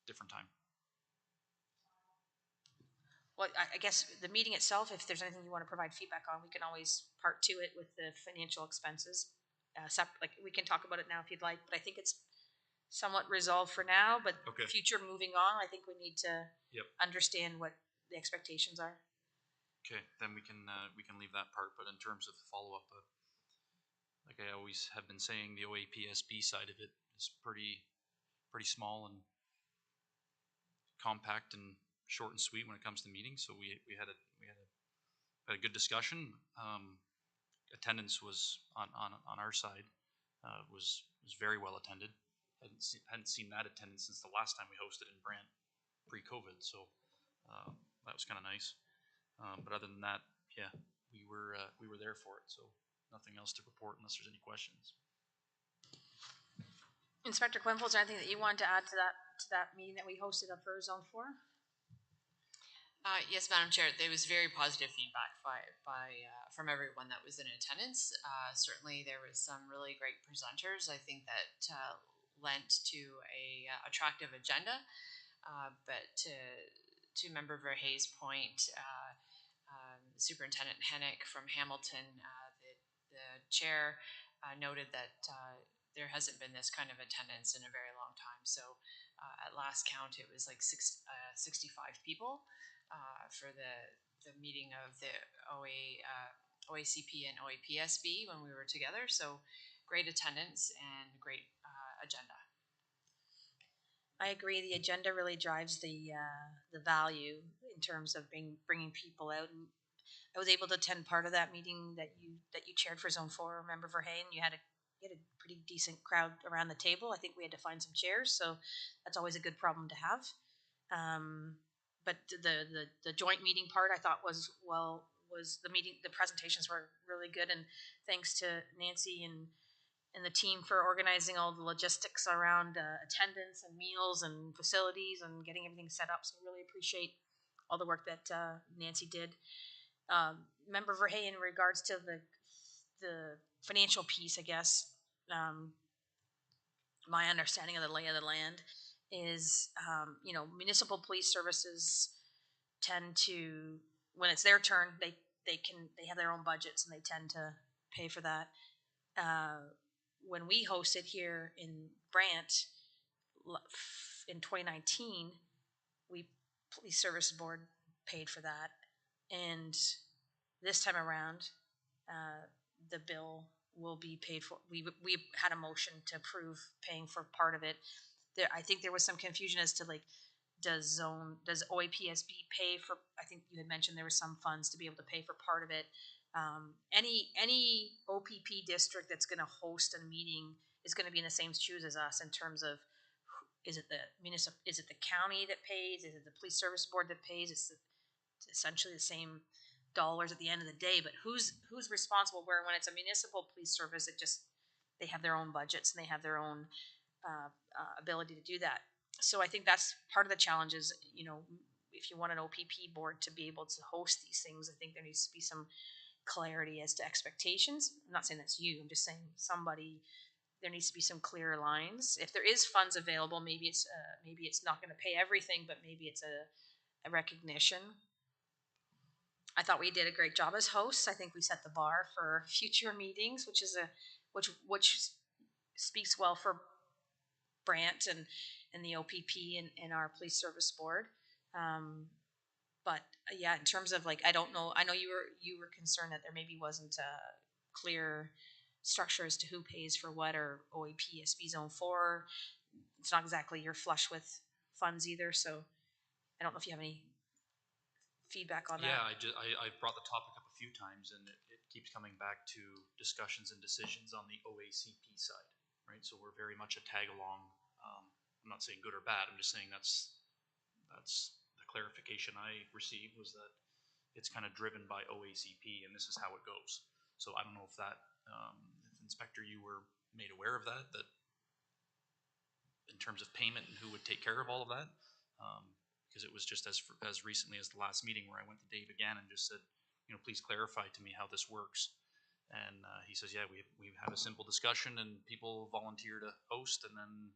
different time? Well, I guess the meeting itself, if there's anything you want to provide feedback on, we can always part to it with the financial expenses. Like we can talk about it now if you'd like, but I think it's somewhat resolved for now. But Okay. Future moving on, I think we need to understand what the expectations are. Okay, then we can leave that part. But in terms of the follow up, like I always have been saying, the OAPSB side of it is pretty small and compact and short and sweet when it comes to meetings. So we had a good discussion. Attendance was on our side was very well attended. Hadn't seen that attendance since the last time we hosted in Brant pre-COVID. So that was kind of nice. But other than that, yeah, we were there for it. So nothing else to report unless there's any questions. Inspector Quinville, is there anything that you wanted to add to that meeting that we hosted up for Zone 4? Yes, Madam Chair. There was very positive feedback from everyone that was in attendance. Certainly, there was some really great presenters. I think that lent to a attractive agenda. But to Member Verhey's point, Superintendent Hennick from Hamilton, the chair, noted that there hasn't been this kind of attendance in a very long time. So at last count, it was like 65 people for the meeting of the OACP and OAPSB when we were together. So great attendance and great agenda. I agree. The agenda really drives the value in terms of bringing people out. And I was able to attend part of that meeting that you chaired for Zone 4. Member Verheyen, you had a pretty decent crowd around the table. I think we had to find some chairs, so that's always a good problem to have. But the joint meeting part I thought was the meeting. The presentations were really good, and thanks to Nancy and the team for organizing all the logistics around attendance and meals and facilities and getting everything set up. So I really appreciate all the work that Nancy did. Member Verhey, in regards to the financial piece, I guess, my understanding of the lay of the land is, municipal police services tend to, when it's their turn, they have their own budgets and they tend to pay for that. When we hosted here in Brant in 2019, Police Service Board paid for that, and this time around, the bill will be paid for. We had a motion to approve paying for part of it. I think there was some confusion as to does OAPSB pay for? I think you had mentioned there were some funds to be able to pay for part of it. Any OPP district that's going to host a meeting is going to be in the same shoes as us in terms of, is it the county that pays? Is it the police service board that pays? It's essentially the same dollars at the end of the day, but who's responsible? Where when it's a municipal police service, they have their own budgets and they have their own ability to do that. So I think that's part of the challenge is, if you want an OPP board to be able to host these things, I think there needs to be some clarity as to expectations. I'm not saying that's you. I'm just saying there needs to be some clearer lines. If there is funds available, maybe it's not going to pay everything, but maybe it's a recognition. I thought we did a great job as hosts. I think we set the bar for future meetings, which which speaks well for Brant and the OPP and our police service board. But yeah, in terms of I don't know. I know you were concerned that there maybe wasn't a clear structure as to who pays for what, or OAPSB Zone 4. It's not exactly you're flush with funds either, so I don't know if you have any feedback on that. Yeah, I brought the topic up a few times, and it keeps coming back to discussions and decisions on the OACP side, right? So we're very much a tag along. I'm not saying good or bad. I'm just saying that's the clarification I received, was that it's kind of driven by OACP, and this is how it goes. So I don't know if that, if Inspector, you were made aware of that in terms of payment and who would take care of all of that. Because it was just as recently as the last meeting where I went to Dave again and just said, please clarify to me how this works. And he says, yeah, we have a simple discussion and people volunteer to host, and then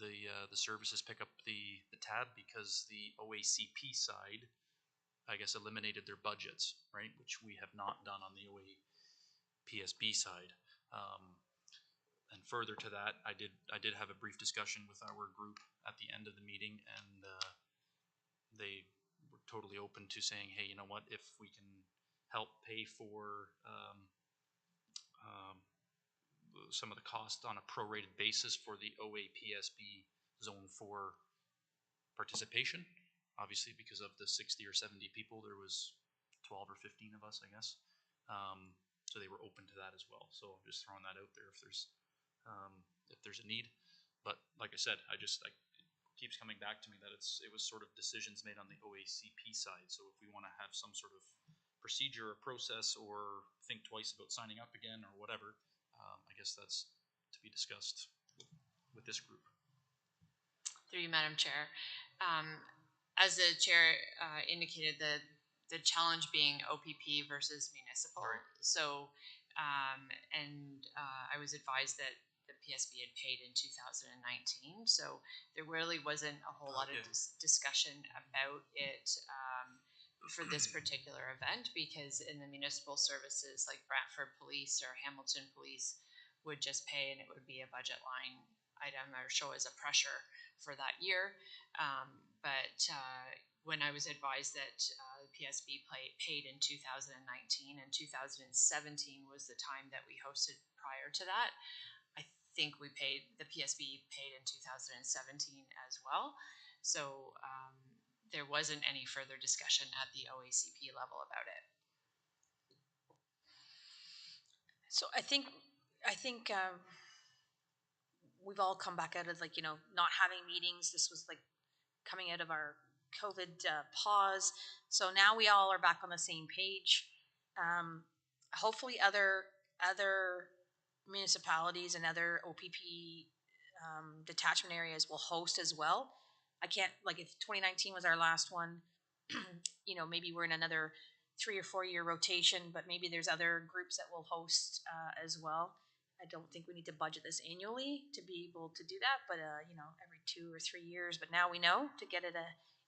the services pick up the tab, because the OACP side, I guess, eliminated their budgets, right? Which we have not done on the OAPSB side. And further to that, I did have a brief discussion with our group at the end of the meeting, and they were totally open to saying, hey, you know what, if we can help pay for some of the cost on a prorated basis for the OAPSB Zone 4 participation, obviously because of the 60 or 70 people, there was 12 or 15 of us, I guess. So they were open to that as well. So I'm just throwing that out there if there's a need. But like I said, it keeps coming back to me that it was sort of decisions made on the OACP side. So if we want to have some sort of procedure or process, or think twice about signing up again or whatever, I guess that's to be discussed with this group. Through you, Madam Chair. As the chair indicated, the challenge being OPP versus municipal. Right. So, I was advised that the PSB had paid in 2019. So there really wasn't a whole lot of discussion about it for this particular event, because in the municipal services like Brantford Police or Hamilton Police would just pay, and it would be a budget line item or show as a pressure for that year. But when I was advised that the PSB paid in 2019 and 2017 was the time that we hosted prior to that, I think the PSB paid in 2017 as well. So there wasn't any further discussion at the OACP level about it. So I think we've all come back out of not having meetings. This was coming out of our COVID pause. So now we all are back on the same page. Hopefully other municipalities and other OPP detachment areas will host as well. I can't, if 2019 was our last one, maybe we're in another 3 or 4 year rotation, but maybe there's other groups that will host as well. I don't think we need to budget this annually to be able to do that, but every 2 or 3 years. But now we know to get it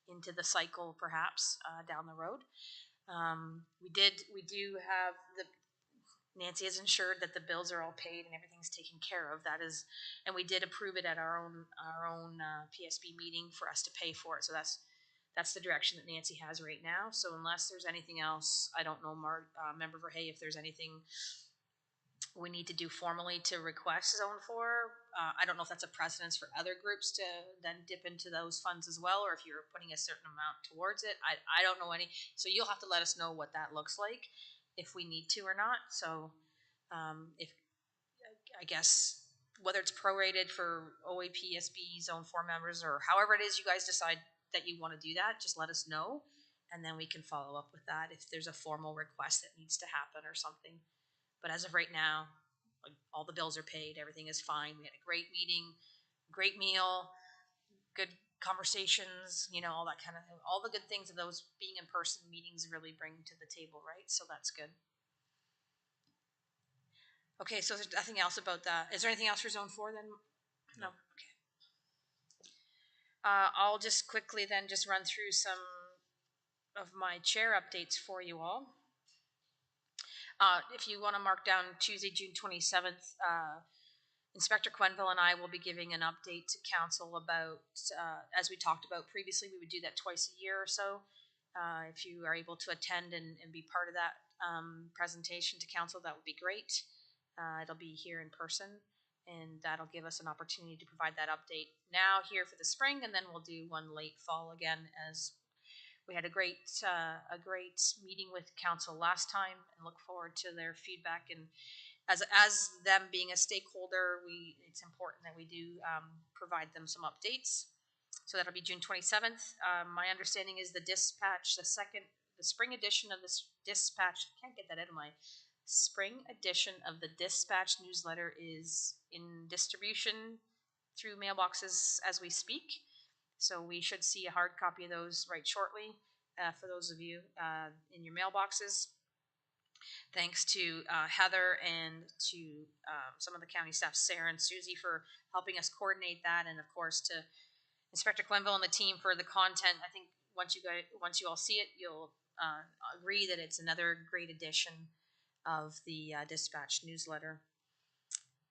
into the cycle, perhaps down the road. We do have Nancy has ensured that the bills are all paid and everything's taken care of. That is, and we did approve it at our own PSB meeting for us to pay for it. So that's the direction that Nancy has right now. So unless there's anything else, I don't know, Member Verhey, if there's anything we need to do formally to request Zone 4. I don't know if that's a precedence for other groups to then dip into those funds as well, or if you're putting a certain amount towards it. I don't know any. So you'll have to let us know what that looks like, if we need to or not. So if I guess whether it's prorated for OAP, SB, Zone 4 members, or however it is you guys decide that you want to do that, just let us know, and then we can follow up with that if there's a formal request that needs to happen or something. But as of right now, all the bills are paid, everything is fine. We had a great meeting, great meal, good conversations, all that kind of thing. All the good things of those being in person meetings really bring to the table, right? So that's good. Okay, so there's nothing else about that. Is there anything else for Zone 4 then? No. Okay. I'll just quickly then just run through some of my chair updates for you all. If you want to mark down Tuesday, June 27th, Inspector Quenville and I will be giving an update to council about, as we talked about previously, we would do that twice a year or so. If you are able to attend and be part of that presentation to council, that would be great. It'll be here in person, and that'll give us an opportunity to provide that update now here for the spring, and then we'll do one late fall again, as we had a great meeting with council last time, and look forward to their feedback. And as them being a stakeholder, it's important that we do provide them some updates. So that'll be June 27th. My understanding is the dispatch, the spring edition of this dispatch, I can't get that out of my spring edition of the dispatch newsletter is in distribution through mailboxes as we speak. So we should see a hard copy of those right shortly for those of you in your mailboxes. Thanks to Heather and to some of the county staff, Sarah and Susie, for helping us coordinate that, and of course to Inspector Quenville and the team for the content. I think once you all see it, you'll agree that it's another great edition of the dispatch newsletter.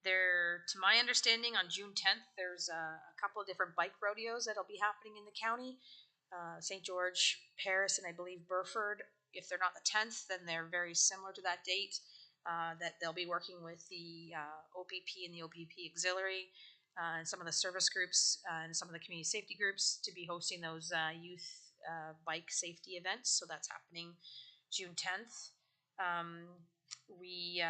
There, to my understanding, on June 10th, there's a couple of different bike rodeos that'll be happening in the county. St. George, Paris, and I believe Burford. If they're not the 10th, then they're very similar to that date. That they'll be working with the OPP and the OPP Auxiliary and some of the service groups and some of the community safety groups to be hosting those youth bike safety events. So that's happening June 10th. We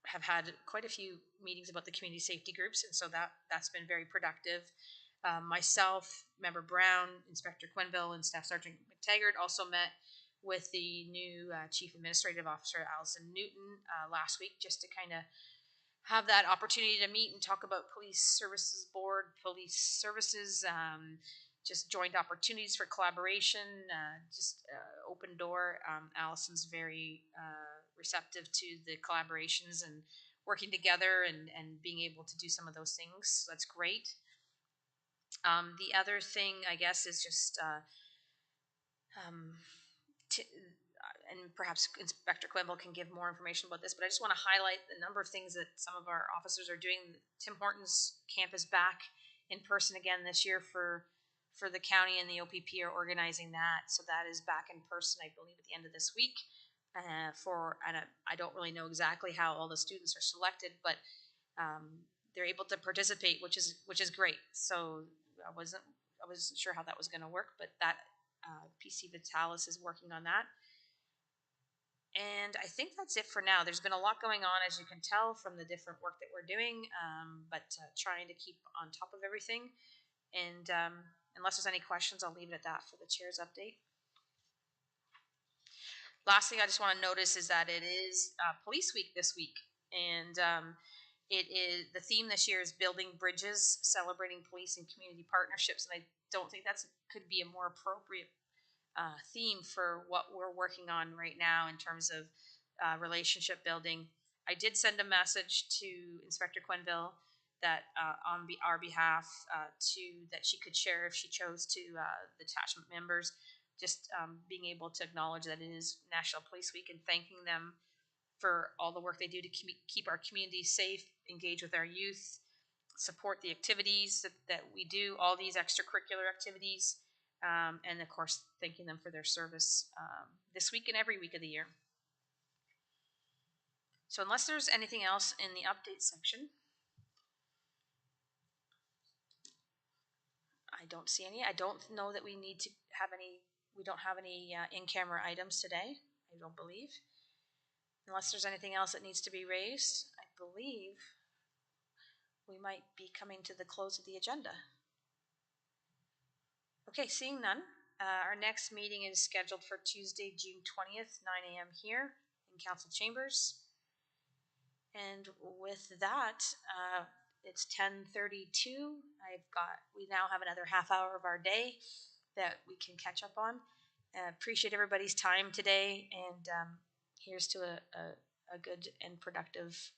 have had quite a few meetings about the community safety groups, and so that's been very productive. Myself, Member Brown, Inspector Quenville, and Staff Sergeant McTaggart also met with the new Chief Administrative Officer, Allison Newton, last week, just to kind of have that opportunity to meet and talk about Police Services Board, police services, just joint opportunities for collaboration, open door. Allison's very receptive to the collaborations, and working together and being able to do some of those things. So that's great. The other thing, I guess, is just um, and perhaps Inspector Quimble can give more information about this, but I just want to highlight a number of things that some of our officers are doing. Tim Hortons camp is back in person again this year for the county, and the OPP are organizing that. So that is back in person, I believe, at the end of this week. I don't really know exactly how all the students are selected, but they're able to participate, which is great. So I wasn't sure how that was going to work, but that PC Vitalis is working on that. And I think that's it for now. There's been a lot going on, as you can tell from the different work that we're doing, but trying to keep on top of everything. And unless there's any questions, I'll leave it at that for the chair's update. Last thing I just want to notice is that it is Police Week this week, and it is the theme this year is building bridges, celebrating police and community partnerships. And I don't think that could be a more appropriate theme for what we're working on right now in terms of relationship building. I did send a message to Inspector Quenville that on our behalf that she could share if she chose to the detachment members, just being able to acknowledge that it is National Police Week and thanking them for all the work they do to keep our community safe, engage with our youth, support the activities that we do, all these extracurricular activities, and of course, thanking them for their service this week and every week of the year. So unless there's anything else in the update section, I don't see any. I don't know that we need to have any, we don't have any in-camera items today, I don't believe. Unless there's anything else that needs to be raised, I believe we might be coming to the close of the agenda. Okay, seeing none, our next meeting is scheduled for Tuesday, June 20th, 9 a.m. here in Council Chambers. And with that, it's 10:32. We now have another half hour of our day that we can catch up on. Appreciate everybody's time today, and here's to a good and productive